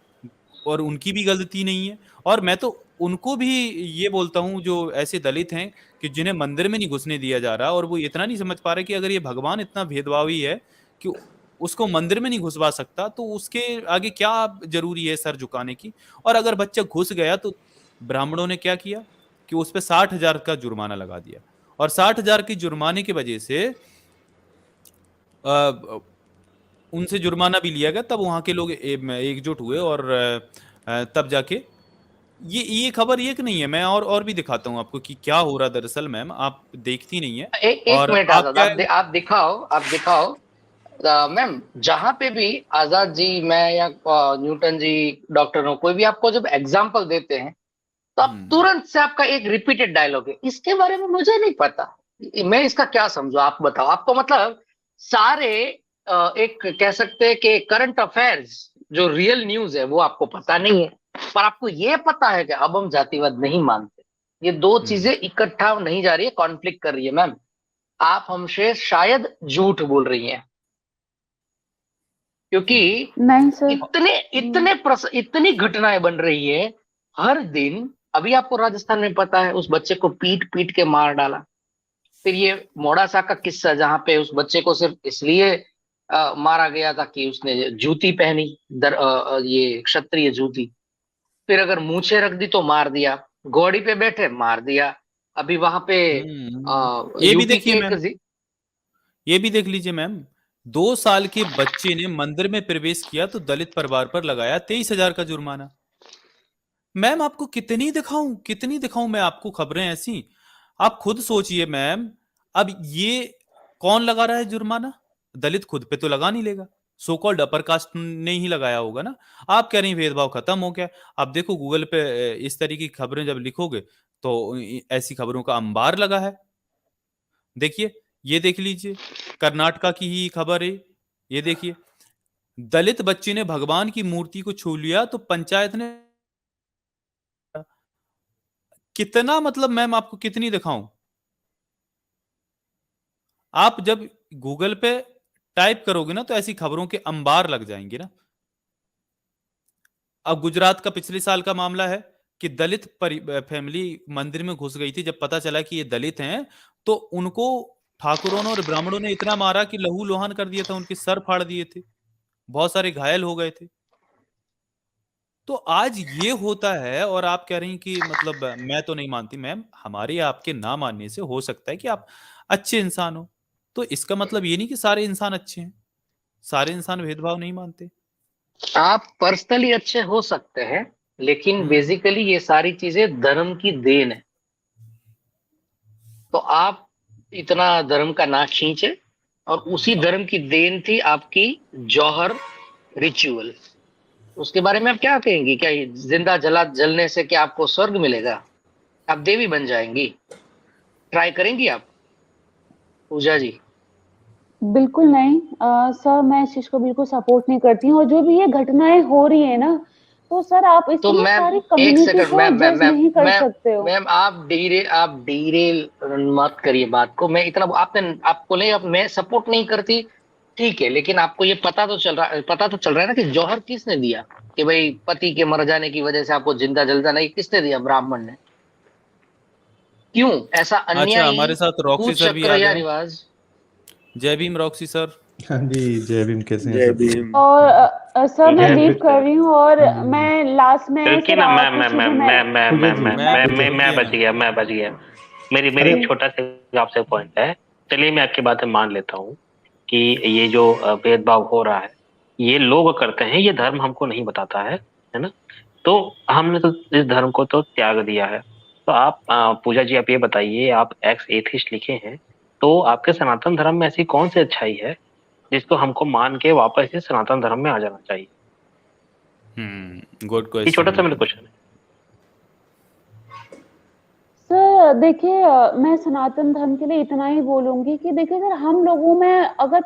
और उनकी भी गलती नहीं है। और मैं तो उनको भी ये बोलता हूँ जो ऐसे दलित हैं कि जिन्हें मंदिर में नहीं घुसने दिया जा रहा, और वो इतना नहीं समझ पा रहे कि अगर ये भगवान इतना भेदभावी है कि उसको मंदिर में नहीं घुसवा सकता, तो उसके आगे क्या जरूरी है सर झुकाने की। और अगर बच्चा घुस गया तो ब्राह्मणों ने क्या किया कि उस पर 60,000 का जुर्माना लगा दिया। और 60,000 की जुर्माने की वजह से उनसे जुर्माना भी लिया गया। तब वहां के लोग एकजुट हुए और तब जाके ये खबर ये कि नहीं है। मैं और भी दिखाता हूँ आपको कि क्या हो रहा दरअसल। मैम आप देखती नहीं है। एक और मिनट आप आजाद, क्या, आप दिखाओ मैम। जहां पे भी आजाद जी, मैं या न्यूटन जी, डॉक्टर हो, कोई भी आपको जब एग्जाम्पल देते हैं तो आप तुरंत से आपका एक रिपीटेड डायलॉग है, इसके बारे में मुझे नहीं पता, मैं इसका क्या समझू, आप बताओ। आपको मतलब सारे एक कह सकते हैं कि करंट अफेयर्स जो रियल न्यूज है वो आपको पता नहीं है, पर आपको ये पता है कि अब हम जातिवाद नहीं मानते। ये दो चीजें इकट्ठा नहीं जा रही है, कॉन्फ्लिक्ट कर रही है मैम। आप हमसे शायद झूठ बोल रही हैं, क्योंकि नहीं सर। इतनी घटनाएं बन रही है हर दिन। अभी आपको राजस्थान में पता है, उस बच्चे को पीट पीट के मार डाला। फिर ये मोड़ासा का किस्सा, जहां पे उस बच्चे को सिर्फ इसलिए मारा गया था कि उसने जूती पहनी, ये क्षत्रिय जूती। फिर अगर मूछें रख दी तो मार दिया, घोड़ी पे बैठे मार दिया, अभी वहां पे ये भी यूपी देखिए के मैम, ये भी देख लीजिए मैम, 2 साल के बच्चे ने मंदिर में प्रवेश किया तो दलित परिवार पर लगाया 23,000 का जुर्माना। मैम आपको कितनी दिखाऊं मैं आपको खबरें ऐसी, आप खुद सोचिए मैम। अब ये कौन लगा रहा है जुर्माना? दलित खुद पे तो लगा नहीं लेगा, सो कॉल्ड अपर कास्ट ने ही लगाया होगा ना। आप कह रही हैं भेदभाव खत्म हो गया। अब देखो गूगल पे इस तरीके की खबरें जब लिखोगे तो ऐसी खबरों का अंबार लगा है। देखिए, ये देख लीजिए, कर्नाटका की ही खबर है। ये देखिए, दलित बच्चे ने भगवान की मूर्ति को छू लिया तो पंचायत ने, कितना मतलब मैम आपको कितनी दिखाऊं? आप जब गूगल पे टाइप करोगे ना तो ऐसी खबरों के अंबार लग जाएंगे ना। अब गुजरात का पिछले साल का मामला है कि दलित फैमिली मंदिर में घुस गई थी। जब पता चला कि ये दलित हैं तो उनको ठाकुरों ने और ब्राह्मणों ने इतना मारा कि लहू लुहान कर दिया था, उनके सर फाड़ दिए थे, बहुत सारे घायल हो गए थे। तो आज ये होता है और आप कह रही हैं कि मतलब मैं तो नहीं मानती। मैम, हमारे आपके ना मानने से हो सकता है कि आप अच्छे इंसान हो, तो इसका मतलब ये नहीं कि सारे इंसान अच्छे हैं, सारे इंसान भेदभाव नहीं मानते। आप पर्सनली अच्छे हो सकते हैं, लेकिन बेसिकली ये सारी चीजें धर्म की देन है। तो आप इतना धर्म का ना खींचे, और उसी धर्म की देन थी आपकी जौहर रिचुअल। उसके बारे में आप क्या कहेंगी? क्या ये जिंदा जलने से क्या आपको स्वर्ग मिलेगा? आप देवी बन जाएंगी? ट्राई करेंगी आप पूजा जी? बिल्कुल नहीं सर, मैं इस चीज को बिल्कुल सपोर्ट नहीं करती हूँ। और जो भी ये घटनाएं हो रही है ना, तो सर आप तो इसमें मैम सारी एक कम्युनिटी सेकंड, को मैम मैम जज मैम नहीं कर मैम सकते हो। मैम आप डीरेल मत करिए बात को। मैं इतना आपने आपको नहीं, आप मैं सपोर्ट नहीं करती, ठीक है, लेकिन आपको ये पता तो चल रहा है ना कि जौहर किसने दिया? कि भाई पति के मर जाने की वजह से आपको जिंदा जल जाना, ये किसने दिया? ब्राह्मण ने। क्यों ऐसा अच्छा, अन्यायी हमारे साथ रॉक्सी सर भी कुचक्र आ या गए। रिवाज? जय भीम रॉक्सी सर। हाँ जी, जय भीम। कैसे हैं जय सब? भीम। और सर मैं जय लीव भीम कर सर। रही हूँ और हाँ जी, मैं लास्ट में रुकिए सर ना, मैं कुछ मैं मैं चीजें मैं मैं पूजा मैं जी, मैं मैम मैं पूजा मैं रुकिए बच ना। गया, मैं बच गया। मेरी एक जी छोटा सा आपसे पॉइंट है। चलिए मैं आपकी बातें मान लेता हूँ कि ये जो भेदभाव हो रहा है ये लोग करते हैं, ये धर्म हमको नहीं बताता है ना। तो हमने तो इस धर्म को तो त्याग दिया है। तो आप पूजा जी आप ये बताइए, आप एक्स एथिस्ट लिखे हैं, तो आपके सनातन धर्म में ऐसी कौन सी अच्छाई है जिसको हमको मान के वापस से सनातन धर्म में आ जाना चाहिए? गुड ये छोटा सा क्वेश्चन। मेरा क्वेश्चन है। सर देखिए मैं सनातन धर्म के लिए इतना ही बोलूंगी कि देखिए सर, हम लोगों में अगर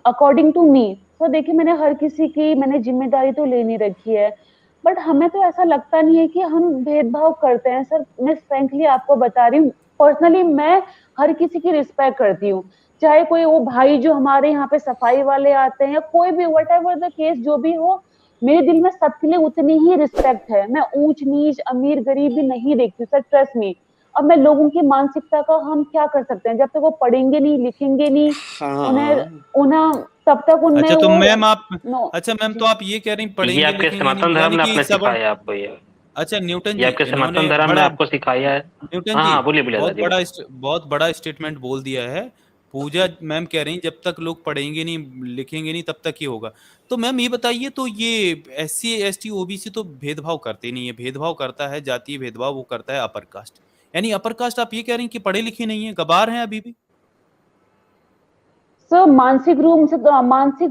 अकॉर्डिंग टू मी सर, देखिए मैंने जिम्मेदारी तो लेनी रखी है, बट हमें तो ऐसा लगता नहीं है कि हम भेदभाव करते हैं सर। मैं फ्रेंकली आपको बता रही हूँ, पर्सनली मैं हर किसी की रिस्पेक्ट करती हूँ। चाहे कोई वो भाई जो हमारे यहाँ पे सफाई वाले आते हैं या कोई भी वट एवर द केस जो भी हो, मेरे दिल में सबके लिए उतनी ही रिस्पेक्ट है। मैं ऊंच नीच अमीर गरीब भी नहीं देखती सर, ट्रस्ट मी। अब मैं लोगों की मानसिकता का हम क्या कर सकते हैं? जब तक वो पढ़ेंगे नहीं लिखेंगे नहीं, उन्हें हाँ, उन्हें तब तक उनमें अच्छा तो वो मैम आप, नो अच्छा मैम तो जी। आप ये कह रही हैं ये पढ़ेंगे आपके लिखेंगे सनातन नहीं, धर्म यानी ने कि आपने सब। सिखाया आपको ये? अच्छा न्यूटन ये जी, आपके इन्होंने सनातन धर्म ने बड़ा, आपको सिखाया है? न्यूटन हाँ जी हाँ, बोलिए दादा जी, बोलिए। बहुत बड़ा स्टेटमेंट बोल दिया है। पूजा मैम कह रही हैं जब तक लोग पढ़ेंगे नहीं लिखेंगे नहीं तब तक ही होगा। तो मैम ये बताइए, तो ये SC ST OBC तो भेदभाव करते नहीं है, भेदभाव करता है जातीय भेदभाव, वो करता है अपर कास्ट। यानी अपर कास्ट आप ये कह रही हैं कि पढ़े लिखे नहीं है, गवार हैं अभी भी? सर मानसिक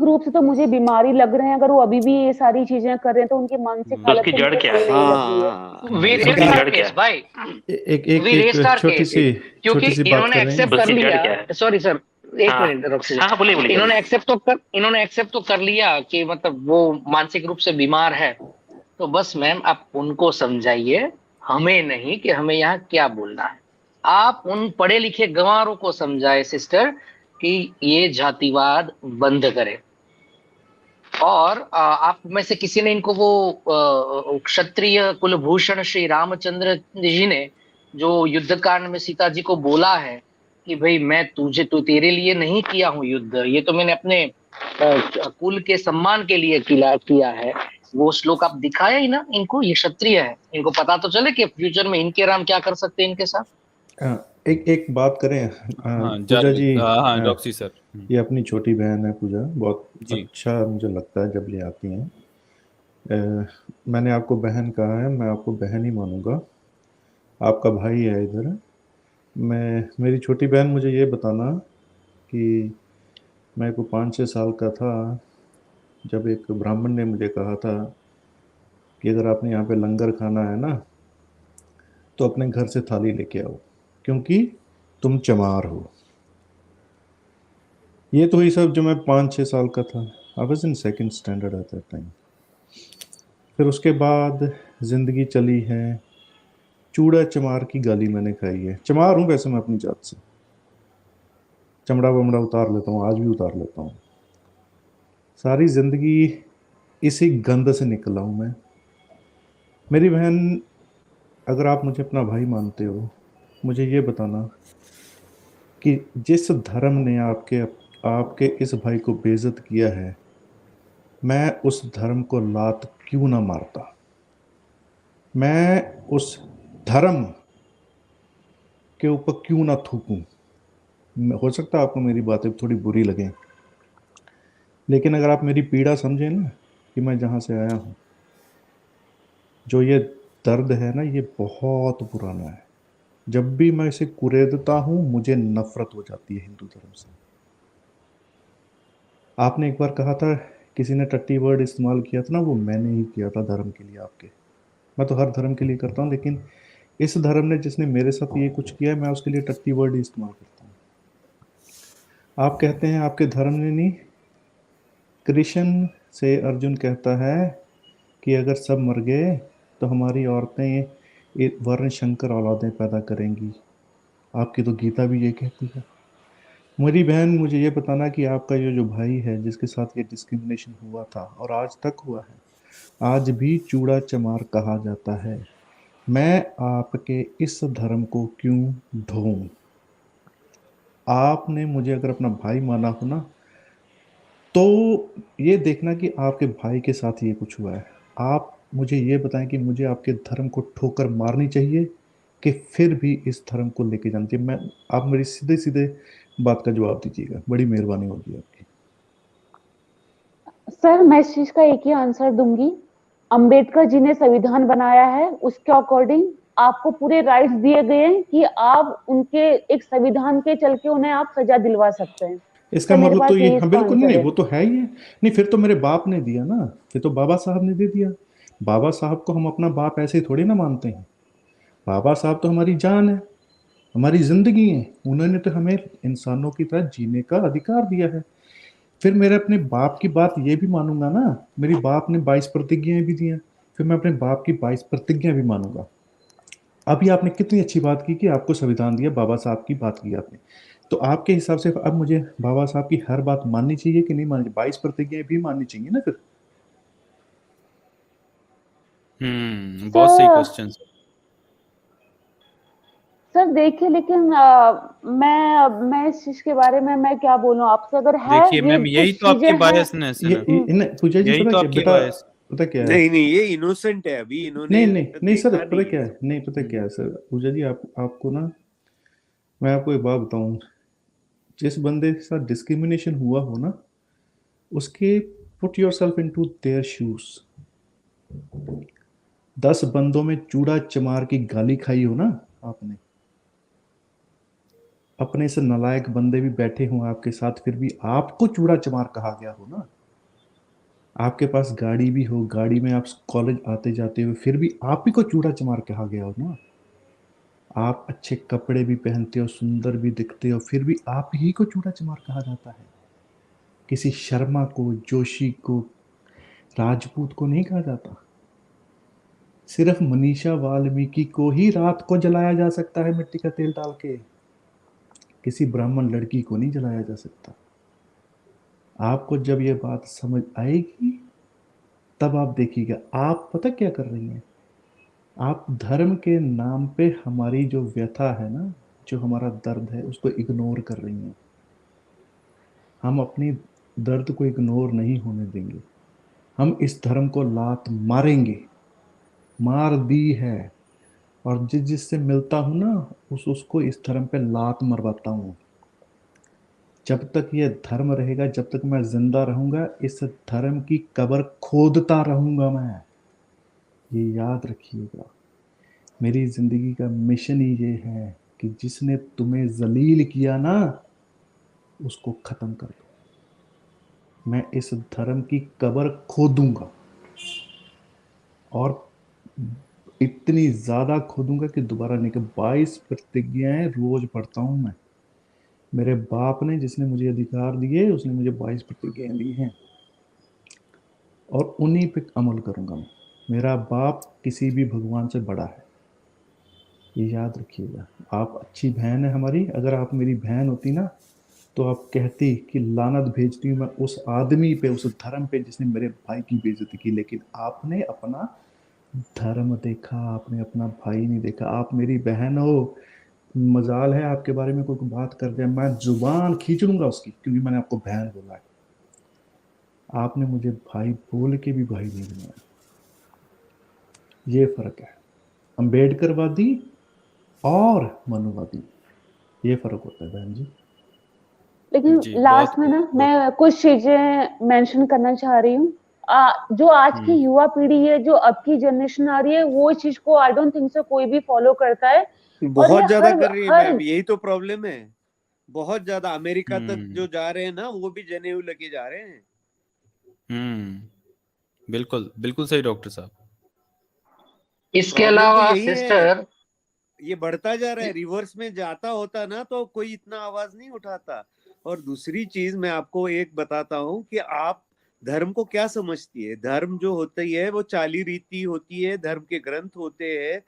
रूप से तो मुझे बीमारी लग रहे हैं। अगर वो अभी भी ये सारी चीजें कर रहे हैं तो उनकी मानसिक तो हालत उसकी तो जड़ मुझे क्या सही है? नहीं लग रही है। हाँ, वी उसकी इसका जड़ क्या केस है? भाई, एक वी एक रेस्टार छोटी केस, सी क्योंकि बात इन्होंने कर रहे हैं। एक्सेप्ट कर उसकी जड़ क्या लिया। है? सॉरी सर, एक हाँ मिनट रॉक्सी जी। हाँ हाँ, बोलिए बोलिए इन्होंने बोलिए। एक्सेप्ट तो कर लिया कि मतलब वो मानसिक रूप से बीमार है। तो बस मैम आप उनको समझाइए, हमें नहीं, कि हमें यहाँ क्या बोलना है। आप उन पढ़े लिखे गंवारों को समझाए सिस्टर कि ये जातिवाद बंद करे। और आप में से किसी ने इनको वो क्षत्रिय कुलभूषण श्री रामचंद्र जी ने जो युद्ध कांड में सीता जी को बोला है कि भाई मैं तेरे लिए नहीं किया हूं युद्ध, ये तो मैंने अपने कुल के सम्मान के लिए किया है, वो श्लोक आप दिखाया ही ना इनको। ये क्षत्रिय है, इनको पता तो चले कि फ्यूचर में इनके राम क्या कर सकते हैं इनके साथ। एक एक बात करें, हाँ पूजा जी। हाँ डॉक्सी सर। ये अपनी छोटी बहन है पूजा, बहुत जी अच्छा मुझे लगता है जब ये आती हैं। मैंने आपको बहन कहा है, मैं आपको बहन ही मानूंगा। आपका भाई है इधर। मैं मेरी छोटी बहन, मुझे ये बताना कि मैं को 5-6 साल का था जब एक ब्राह्मण ने मुझे कहा था कि अगर आपने यहाँ पे लंगर खाना है ना, तो अपने घर से थाली लेके आओ, क्योंकि तुम चमार हो। ये तो ही सब, जो मैं 5-6 साल का था। I was in second standard at that time. फिर उसके बाद ज़िंदगी चली है। चूड़ा चमार की गाली मैंने खाई है। चमार हूँ वैसे मैं अपनी जात से। चमड़ा वमड़ा उतार लेता हूँ, आज भी उतार लेता हूँ। सारी ज़िंदगी इसी गंद से निकला हूँ मैं। मेरी बहन, अगर आप मुझे अपना भाई मानते हो, मुझे ये बताना कि जिस धर्म ने आपके आपके इस भाई को बेइज्जत किया है, मैं उस धर्म को लात क्यों ना मारता। मैं उस धर्म के ऊपर क्यों ना थूकूं। हो सकता है आपको मेरी बातें थोड़ी बुरी लगें, लेकिन अगर आप मेरी पीड़ा समझें ना, कि मैं जहाँ से आया हूँ, जो ये दर्द है ना, ये बहुत पुराना है। जब भी मैं इसे कुरेदता हूँ, मुझे नफरत हो जाती है हिंदू धर्म से। आपने एक बार कहा था, किसी ने टट्टी वर्ड इस्तेमाल किया था ना, वो मैंने ही किया था धर्म के लिए आपके। मैं तो हर धर्म के लिए करता हूँ, लेकिन इस धर्म ने जिसने मेरे साथ ये कुछ किया है, मैं उसके लिए टट्टी वर्ड ही इस्तेमाल करता हूँ। आप कहते हैं आपके धर्म ने नहीं। कृष्ण से अर्जुन कहता है कि अगर सब मर गए तो हमारी औरतें वर्ण शंकर औलादें पैदा करेंगी। आपकी तो गीता भी ये कहती है। मेरी बहन, मुझे ये बताना कि आपका ये जो भाई है जिसके साथ ये डिस्क्रिमिनेशन हुआ था और आज तक हुआ है, आज भी चूड़ा चमार कहा जाता है। मैं आपके इस धर्म को क्यों ढोऊं। आपने मुझे अगर अपना भाई माना हो ना, तो ये देखना कि आपके भाई के साथ ये कुछ हुआ है। आप मुझे ये बताएं कि मुझे आपके धर्म को ठोकर मारनी चाहिए कि फिर भी इस धर्म को लेके जानी चाहिए। मैं आप मेरी सीधे सीधे बात का जवाब दीजिएगा, बड़ी मेहरबानी होगी आपकी। सर मैं इस चीज का एक ही आंसर दूंगी। अंबेडकर जी ने संविधान बनाया है, उसके अकॉर्डिंग आपको पूरे राइट्स दिए गए हैं कि आप उनके एक संविधान के चल के उन्हें आप सजा दिलवा सकते हैं। इसका सर मेरे मतलब तो पास ये, यही हाँ इसका बिल्कुल, नहीं आंसर नहीं, है। वो तो है ही है। नहीं, फिर तो मेरे बाप ने दिया ना, फिर तो बाबा साहब ने दे दिया। बाबा साहब को हम अपना बाप ऐसे ही थोड़ी ना मानते हैं। बाबा साहब तो हमारी जान है, हमारी जिंदगी है। उन्होंने तो हमें इंसानों की तरह जीने का अधिकार दिया है। फिर मेरे अपने बाप की बात ये भी मानूंगा ना। मेरी बाप ने 22 प्रतिज्ञाएं भी दी हैं, फिर मैं अपने बाप की 22 प्रतिज्ञा भी मानूंगा। अभी आपने कितनी अच्छी बात की कि आपको संविधान दिया, बाबा साहब की बात की आपने। तो आपके हिसाब से अब मुझे बाबा साहब की हर बात माननी चाहिए कि नहीं माननी चाहिए? 22 प्रतिज्ञाएं भी माननी चाहिए ना फिर। बहुत सही सर क्वेश्चन। सर देखिए, लेकिन मैं इस चीज के बारे में मैं क्या बोलूं आपसे, अगर है देखिए ये मैम, यही कुछ तो आपकी चीजें हैं। बायसनेस है ना, पूजा जी, यही पता तो क्या आपकी बेटा, बायस। पता क्या है। नहीं नहीं, ये इनोसेंट है, अभी इन्होंने नहीं नहीं नहीं सर, देखा पता नहीं है क्या है, सब। नहीं पता क्या है सर, पूजा जी, आपको ना, मैं आपको एक बात बताऊं। जिस बंदे के साथ डिस्क्रिमिनेशन हुआ हो ना, उसके put yourself into their shoes. 10 बंदों में चूड़ा चमार की गाली खाई हो ना आपने, अपने से नालायक बंदे भी बैठे हों आपके साथ, फिर भी आपको चूड़ा चमार कहा गया हो ना। आपके पास गाड़ी भी हो, गाड़ी में आप कॉलेज आते जाते हो, फिर भी आप ही को चूड़ा चमार कहा गया हो ना। आप अच्छे कपड़े भी पहनते हो, सुंदर भी दिखते हो, फिर भी आप ही को चूड़ा चमार कहा जाता है। किसी शर्मा को, जोशी को, राजपूत को नहीं कहा जाता। सिर्फ मनीषा वाल्मीकि को ही रात को जलाया जा सकता है मिट्टी का तेल डाल के। किसी ब्राह्मण लड़की को नहीं जलाया जा सकता। आपको जब ये बात समझ आएगी, तब आप देखिएगा। आप पता क्या कर रही हैं, आप धर्म के नाम पे हमारी जो व्यथा है ना, जो हमारा दर्द है, उसको इग्नोर कर रही हैं। हम अपनी दर्द को इग्नोर नहीं होने देंगे। हम इस धर्म को लात मारेंगे, मार दी है। और जिससे मिलता हूँ ना उसको इस धर्म पे लात मरवाता हूँ। जब तक ये धर्म रहेगा, जब तक मैं जिंदा रहूंगा, इस धर्म की कब्र खोदता रहूंगा मैं। ये याद रखिएगा, मेरी जिंदगी का मिशन ही ये है कि जिसने तुम्हें जलील किया ना उसको खत्म कर दो। मैं इस धर्म की कब्र खोदूंगा और इतनी ज्यादा खोदूंगा कि दोबारा नहीं। 22 प्रतिज्ञाएं रोज पढ़ता हूं मैं। मेरे बाप ने, जिसने मुझे अधिकार दिए, उसने मुझे 22 प्रतिज्ञाएं दी हैं और उन्हीं पे अमल करूंगा मैं। मेरा बाप किसी भी भगवान से बड़ा है, ये याद रखिएगा। आप अच्छी बहन है हमारी, अगर आप मेरी बहन होती ना तो आप कहती कि लानत भेजती हूँ मैं उस आदमी पे, उस धर्म पे जिसने मेरे भाई की बेइज्जती की। लेकिन आपने अपना धर्म देखा, आपने अपना भाई नहीं देखा। आप मेरी बहन हो, मजाल है आपके बारे में कोई बात कर जाए, मैं जुबान खींच लूंगा उसकी, क्योंकि मैंने आपको बहन बोला है। आपने मुझे भाई बोल के भी भाई नहीं बनाया। ये फर्क है अम्बेडकरवादी और मनुवादी, ये फर्क होता है बहन जी। लेकिन जी, लास्ट बहुत में ना बहुत मैं कुछ चीजें मेंशन करना चाह रही हूँ। जो आज की युवा पीढ़ी है, जो अब की जनरेशन आ रही है, वो इस चीज को आई डोंट थिंक सो कोई भी फॉलो करता है। और ये बहुत ज्यादा हर कर रही है हर मैम, यही तो प्रॉब्लम है। बहुत ज्यादा अमेरिका तक जो हम्म जा रहे हैं ना, वो भी जनेऊ लेके जा रहे हैं। बिल्कुल बिल्कुल सही डॉक्टर साहब। इसके प्रॉब्लम तो अलावा यही है, सिस्टर, ये बढ़ता जा रहा है। रिवर्स में जाता होता ना तो कोई इतना आवाज नहीं उठाता। और दूसरी चीज मैं आपको एक बताता हूँ कि आप धर्म को क्या समझती है। धर्म जो होता ही है वो चाली रीति होती है, धर्म के ग्रंथ होते हैं,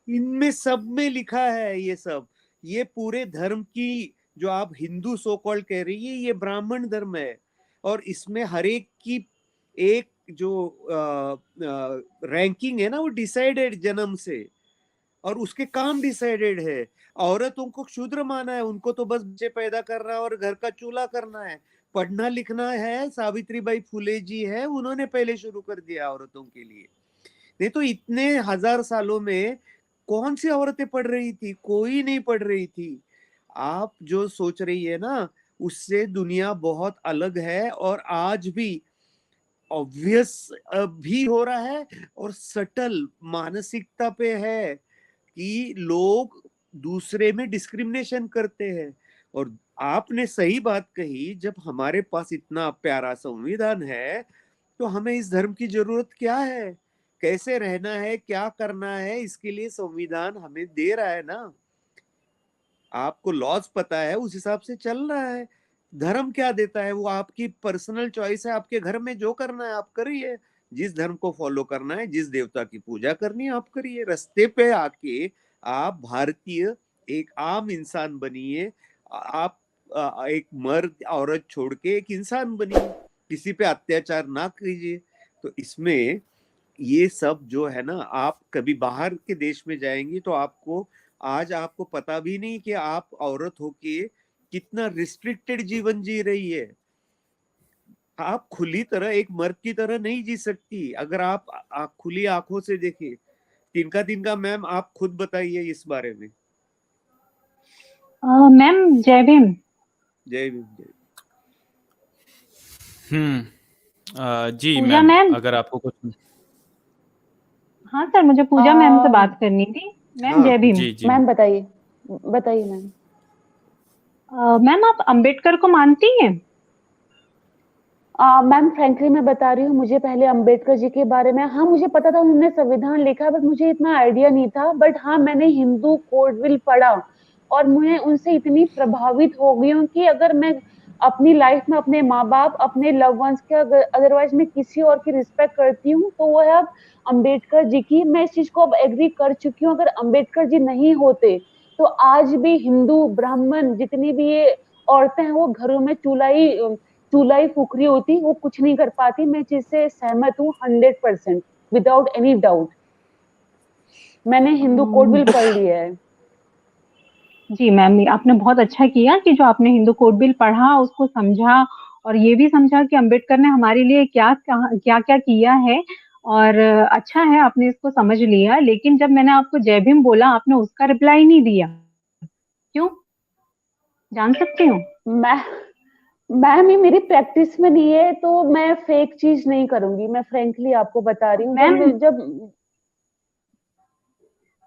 इनमें सब में लिखा है ये सब। ये पूरे धर्म की, जो आप हिंदू सो कॉल्ड कह रही है, ये ब्राह्मण धर्म है। और इसमें हर एक की एक जो रैंकिंग है ना, वो डिसाइडेड जन्म से, और उसके काम डिसाइडेड है। औरतों को शूद्र माना है, उनको तो बस बच्चे पैदा करना और घर का चूल्हा करना है। पढ़ना लिखना है, सावित्रीबाई फुले जी है, उन्होंने पहले शुरू कर दिया औरतों के लिए। नहीं तो इतने हजार सालों में कौन सी औरतें पढ़ रही थी? कोई नहीं पढ़ रही थी। आप जो सोच रही है ना, उससे दुनिया बहुत अलग है। और आज भी ऑब्वियस भी हो रहा है, और सटल मानसिकता पे है कि लोग दूसरे में डिस्क्रिमिनेशन करते हैं। और आपने सही बात कही, जब हमारे पास इतना प्यारा संविधान है तो हमें इस धर्म की जरूरत क्या है? कैसे रहना है, क्या करना है, इसके लिए संविधान हमें दे रहा है ना। आपको लॉज पता है, उस हिसाब से चल रहा है। धर्म क्या देता है वो आपकी पर्सनल चॉइस है। आपके घर में जो करना है आप करिए, जिस धर्म को फॉलो करना है, जिस देवता की पूजा करनी है आप करिए। रास्ते पे आके आप भारतीय एक आम इंसान बनिए। आप एक मर्द औरत छोड़ के एक इंसान बनिए, किसी पे अत्याचार ना कीजिए। तो इसमें ये सब जो है ना, आप कभी बाहर के देश में जाएंगे तो आपको, आज आपको पता भी नहीं कि आप औरत होके कितना रिस्ट्रिक्टेड जीवन जी रही है। आप खुली तरह एक मर्द की तरह नहीं जी सकती अगर आप खुली आंखों से देखें। तिनका तिनका मैम, आप खुद बताइए इस बारे में। मैम जय भीम। जय भीम। जय जी पूजा मैम, मैम। अगर आपको कुछ। हाँ सर, मुझे पूजा मैम से बात करनी थी। मैम हाँ जय भीम। जी जी मैम बताइए, बताइए मैम। मैम आप अंबेडकर को मानती हैं? मैम फ्रैंकली मैं बता रही हूँ, मुझे पहले अंबेडकर जी के बारे में, हाँ मुझे पता था उन्होंने संविधान लिखा, बट मुझे इतना आइडिया नहीं था। बट हाँ, मैंने हिंदू कोड विल पढ़ा और मैं उनसे इतनी प्रभावित हो गई हूँ कि अगर मैं अपनी लाइफ में अपने माँ बाप, अपने लव वंस के, अगर अदरवाइज मैं किसी और की रिस्पेक्ट करती हूँ तो वो है अब अम्बेडकर जी की। मैं इस चीज को अब एग्री कर चुकी हूँ, अगर अम्बेडकर जी नहीं होते तो आज भी हिंदू ब्राह्मण जितनी भी ये औरतें हैं वो घरों में चूल्हा ही फूक रही होती, वो कुछ नहीं कर पाती। मैं इस चीज से सहमत हूँ 100%, विदाउट एनी डाउट। मैंने हिंदू कोड बिल पढ़ लिया है। जी मैम, आपने बहुत अच्छा किया कि जो आपने हिंदू कोड बिल पढ़ा, उसको समझा और ये भी समझा कि अंबेडकर ने हमारे लिए क्या क्या क्या किया है। और अच्छा है आपने इसको समझ लिया, लेकिन जब मैंने आपको जय भीम बोला आपने उसका रिप्लाई नहीं दिया, क्यों? जान सकती हूँ? मैम ये मेरी प्रैक्टिस में नहीं है, तो मैं फेक चीज नहीं करूंगी। मैं फ्रेंकली आपको बता रही हूँ।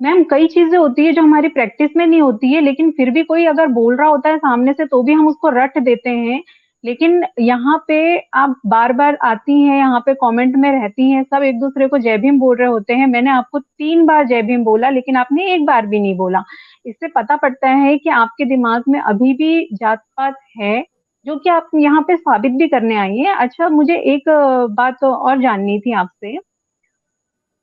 मैम कई चीजें होती है जो हमारी प्रैक्टिस में नहीं होती है, लेकिन फिर भी कोई अगर बोल रहा होता है सामने से तो भी हम उसको रट देते हैं। लेकिन यहाँ पे आप बार बार आती हैं, यहाँ पे कमेंट में रहती हैं, सब एक दूसरे को जय भीम बोल रहे होते हैं। मैंने आपको 3 बार जय भीम बोला, लेकिन आपने एक बार भी नहीं बोला। इससे पता पड़ता है कि आपके दिमाग में अभी भी जात पात है, जो कि आप यहाँ पे साबित भी करने आई हैं। अच्छा, मुझे एक बात और जाननी थी आपसे।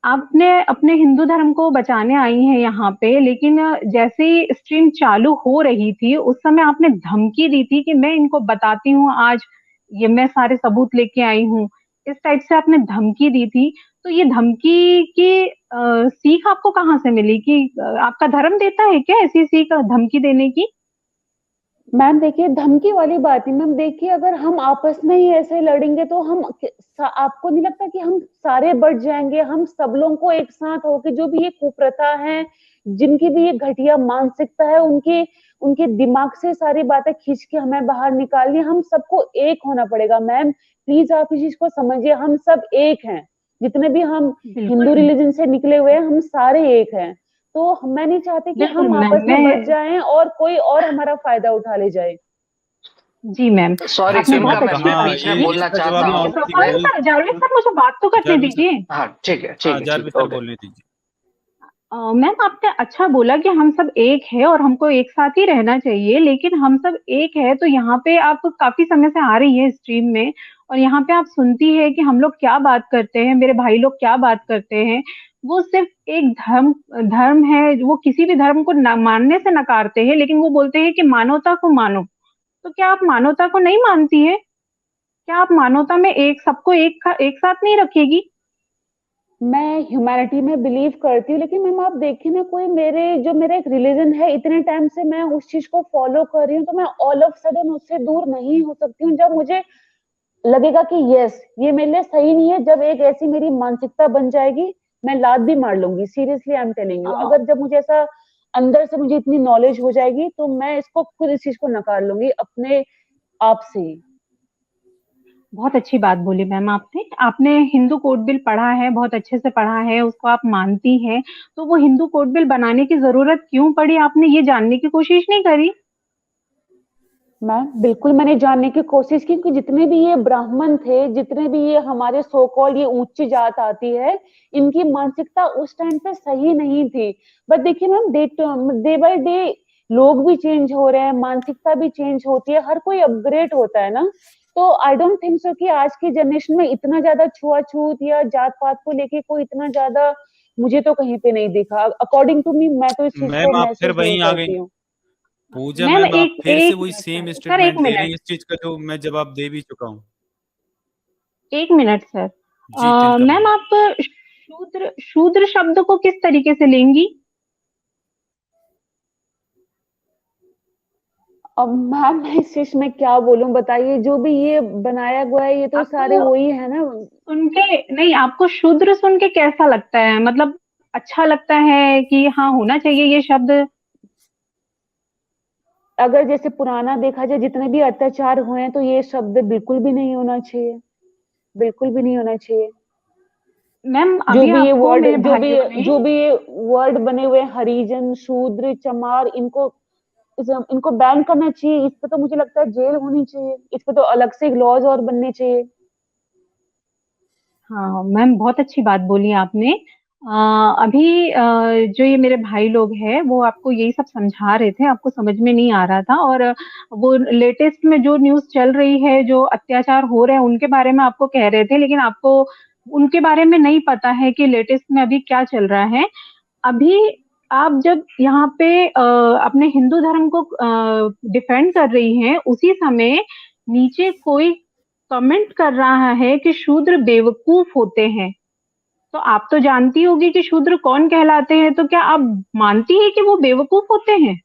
आपने अपने हिंदू धर्म को बचाने आई हैं यहाँ पे, लेकिन जैसे ही स्ट्रीम चालू हो रही थी उस समय आपने धमकी दी थी कि मैं इनको बताती हूँ आज, ये मैं सारे सबूत लेके आई हूँ, इस टाइप से आपने धमकी दी थी। तो ये धमकी की सीख आपको कहाँ से मिली कि आपका धर्म देता है क्या ऐसी सीख धमकी देने की? मैम देखिए, धमकी वाली बात नहीं। मैम देखिए, अगर हम आपस में ही ऐसे लड़ेंगे तो आपको नहीं लगता कि हम सारे बढ़ जाएंगे? हम सब लोगों को एक साथ होकर, जो भी ये कुप्रथा है, जिनकी भी ये घटिया मानसिकता है, उनके दिमाग से सारी बातें खींच के हमें बाहर निकालनी है। हम सबको एक होना पड़ेगा। मैम प्लीज आप इस चीज को समझिए, हम सब एक हैं। जितने भी हम हिंदू रिलीजन से निकले हुए हैं, हम सारे एक हैं। तो मैं नहीं चाहती कि हम आपस में बढ़ जाएं और कोई और हमारा फायदा उठा ले जाए। जी मैम, सॉरी आपने मैं बहुत अच्छी बीच में बोलना चाहता हूँ। जावेद सर मुझे बात तो करने दीजिए। हाँ ठीक है, ठीक है, जारविद सर बोलने दीजिए। मैम आपने अच्छा बोला कि हम सब एक है और हमको एक साथ ही रहना चाहिए, लेकिन हम सब एक है तो यहाँ पे आप काफी समय से आ रही है स्ट्रीम में, और यहाँ पे आप सुनती है कि हम लोग क्या बात करते हैं, मेरे भाई लोग क्या बात करते हैं। वो सिर्फ एक धर्म है, वो किसी भी धर्म को मानने से नकारते हैं, लेकिन वो बोलते हैं कि मानवता को मानो। तो क्या आप मानवता को नहीं मानती है? क्या आप मानवता में सबको एक साथ नहीं रखेगी? मैं ह्यूमैनिटी में बिलीव करती हूँ, लेकिन मैम आप देखिए ना, कोई मेरा एक रिलीजन है, इतने टाइम से मैं उस चीज को फॉलो कर रही हूँ, तो मैं ऑल ऑफ सडन उससे दूर नहीं हो सकती हूँ। जब मुझे लगेगा कि यस ये मेरे लिए सही नहीं है, जब एक ऐसी मेरी मानसिकता बन जाएगी, मैं लात भी मार लूंगी। Seriously I am telling you. अगर जब मुझे ऐसा अंदर से मुझे इतनी नॉलेज हो जाएगी, तो मैं इसको खुद इस चीज को नकार लूंगी अपने आप से ही। बहुत अच्छी बात बोली मैम आपने हिंदू कोड बिल पढ़ा है, बहुत अच्छे से पढ़ा है, उसको आप मानती हैं। तो वो हिंदू कोड बिल बनाने की जरूरत क्यों पड़ी, आपने ये जानने की कोशिश नहीं करी? मैम बिल्कुल मैंने जानने की कोशिश की कि जितने भी ये ब्राह्मण थे, जितने भी ये हमारे सो कॉल्ड ये ऊंची जात आती है, इनकी मानसिकता उस टाइम पे सही नहीं थी। बट देखिए मैम, डे बाय डे लोग भी चेंज हो रहे हैं, मानसिकता भी चेंज होती है, हर कोई अपग्रेड होता है ना। तो आई डोंट थिंक सो कि आज की जनरेशन में इतना ज्यादा छुआछूत या जात पात को लेके कोई इतना ज्यादा मुझे तो कहीं पे नहीं दिखा। अकॉर्डिंग टू मी, मैं तो इस चीज को मैम आप फिर महसूस नहीं वहीं आ गई। करती हूँ। पूजा मैम मैम, आप फिर से वही मिनट सेम सर, एक स्टेटमेंट दे रही मिनट, हैं इस चीज का जो मैं जवाब दे भी चुका हूँ। 1 मिनट सर। जी तिलका मैम आप शूद्र शब्द को किस तरीके से लेंगी? अब मैम मैं इस चीज में क्या बोलूं, बताइए। जो भी ये बनाया हुआ है, ये तो सारे वही है ना। सुन के नहीं, आपको शूद्र सुन के कैसा लगता है? मतलब अच्छा लगता है कि हाँ होना चाहिए ये शब्द? अगर जैसे पुराना देखा जाए, जितने भी अत्याचार हुए हैं, तो ये शब्द बिल्कुल भी नहीं होना चाहिए, बिल्कुल भी नहीं होना चाहिए। मैम जो अभी भी ये आपको वर्ड मेरे भाइयों ने जो भी ये वर्ड बने हुए हैं, हरिजन, शूद्र, चमार, इनको बैन करना चाहिए। इस पे तो मुझे लगता है जेल होनी चाहिए। इस पे तो अलग से लॉज और बनने चाहिए। हाँ मैम, बहुत अच्छी बात बोली आपने। अभी जो ये मेरे भाई लोग हैं वो आपको यही सब समझा रहे थे, आपको समझ में नहीं आ रहा था। और वो लेटेस्ट में जो न्यूज़ चल रही है, जो अत्याचार हो रहे हैं उनके बारे में आपको कह रहे थे, लेकिन आपको उनके बारे में नहीं पता है कि लेटेस्ट में अभी क्या चल रहा है। अभी आप जब यहाँ पे अपने हिंदू धर्म को डिफेंड कर रही हैं, उसी समय नीचे कोई कमेंट कर रहा है कि शूद्र बेवकूफ होते हैं। तो आप तो जानती होगी कि शूद्र कौन कहलाते हैं, तो क्या आप मानती है कि वो बेवकूफ होते हैं?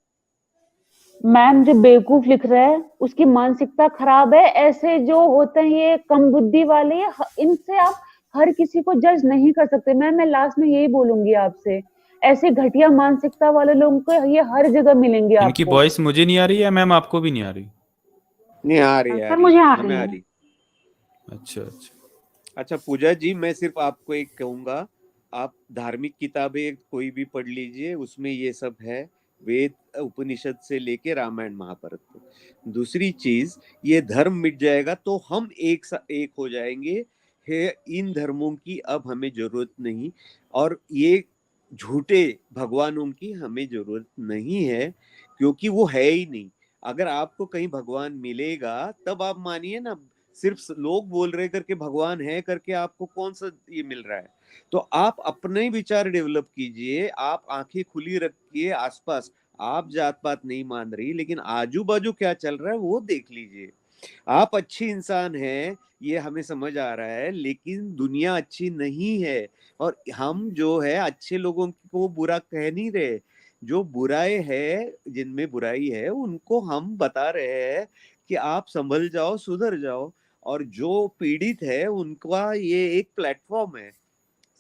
मैम जो बेवकूफ लिख रहा है उसकी मानसिकता खराब है। ऐसे जो होते हैं ये कम बुद्धि वाले, इनसे आप हर किसी को जज नहीं कर सकते। मैं लास्ट में यही बोलूंगी आपसे, ऐसे घटिया मानसिकता वाले लोगों को ये हर जगह मिलेंगे इनकी आपको। वॉइस मुझे नहीं आ रही है मैम, आपको भी नहीं आ रही? नहीं आ रही, सर मुझे आ हमें रही आ है। रही। अच्छा अच्छा। अच्छा पूजा जी, मैं सिर्फ आपको एक कहूंगा, आप धार्मिक किताबें कोई भी पढ़ लीजिए, उसमें ये सब है, वेद उपनिषद से लेके रामायण महाभारत तक। दूसरी चीज, ये धर्म मिट जाएगा तो हम एक हो जाएंगे। है इन धर्मों की अब हमें जरूरत नहीं, और ये झूठे भगवानों की हमें जरूरत नहीं है, क्योंकि वो है ही नहीं। अगर आपको कहीं भगवान मिलेगा तब आप मानिए ना, सिर्फ लोग बोल रहे करके भगवान है करके आपको कौन सा ये मिल रहा है। तो आप अपने विचार डेवलप कीजिए, आप आंखें खुली रखिए आसपास। आप जात पात नहीं मान रही, लेकिन आजू बाजू क्या चल रहा है वो देख लीजिए। आप अच्छी इंसान हैं, ये हमें समझ आ रहा है, लेकिन दुनिया अच्छी नहीं है। और हम जो है अच्छे लोगों को बुरा कह नहीं रहे, जो बुराई है, जिनमें बुराई है उनको हम बता रहे हैं कि आप संभल जाओ, सुधर जाओ। और जो पीड़ित है उनका ये एक प्लेटफॉर्म है,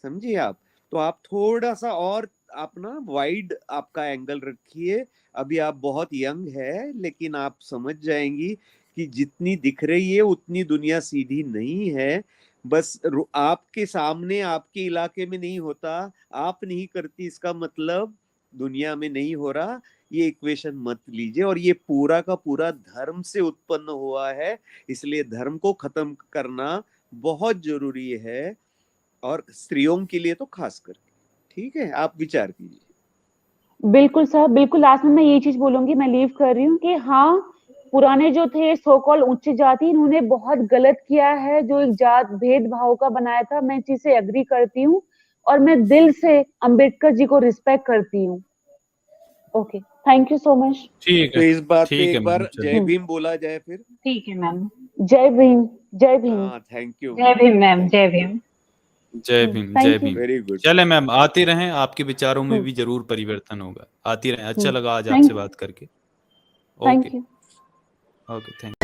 समझिए आप। तो आप थोड़ा सा और अपना वाइड आपका एंगल रखिए। अभी आप बहुत यंग है, लेकिन आप समझ जाएंगी कि जितनी दिख रही है उतनी दुनिया सीधी नहीं है। बस आपके सामने आपके इलाके में नहीं होता, आप नहीं करती इसका मतलब दुनिया में नहीं हो रहा। ये इक्वेशन मत लीजिए। और ये पूरा का पूरा धर्म से उत्पन्न हुआ है, इसलिए धर्म को खत्म करना बहुत जरूरी है, और स्त्रियों के लिए तो खास करके। ठीक है, आप विचार कीजिए। बिल्कुल सर, बिल्कुल लास्ट में मैं ये चीज बोलूंगी, मैं लीव कर रही हूँ कि हाँ, पुराने जो थे सो कॉल्ड उच्च जाति, इन्होंने बहुत गलत किया है, जो एक जात भेदभाव का बनाया था। मैं इस चीज से एग्री करती हूँ, और मैं दिल से अंबेडकर जी को रिस्पेक्ट करती हूँ। Okay, thank you so much. ठीक तो है, इस बात पे ठीक है एक मैम, बार चलिए। जय भीम बोला जाए फिर। ठीक है मैम। जय भीम, जय भीम। हाँ, थैंक यू। जय भीम मैम, जय भीम। जय भीम, जय thank you. Bhim. Very good. चले मैम, आते रहें, आपके विचारों में भी जरूर परिवर्तन होगा। आती रहें। अच्छा लगा आज आपसे बात करके। Thank okay you. Okay, thank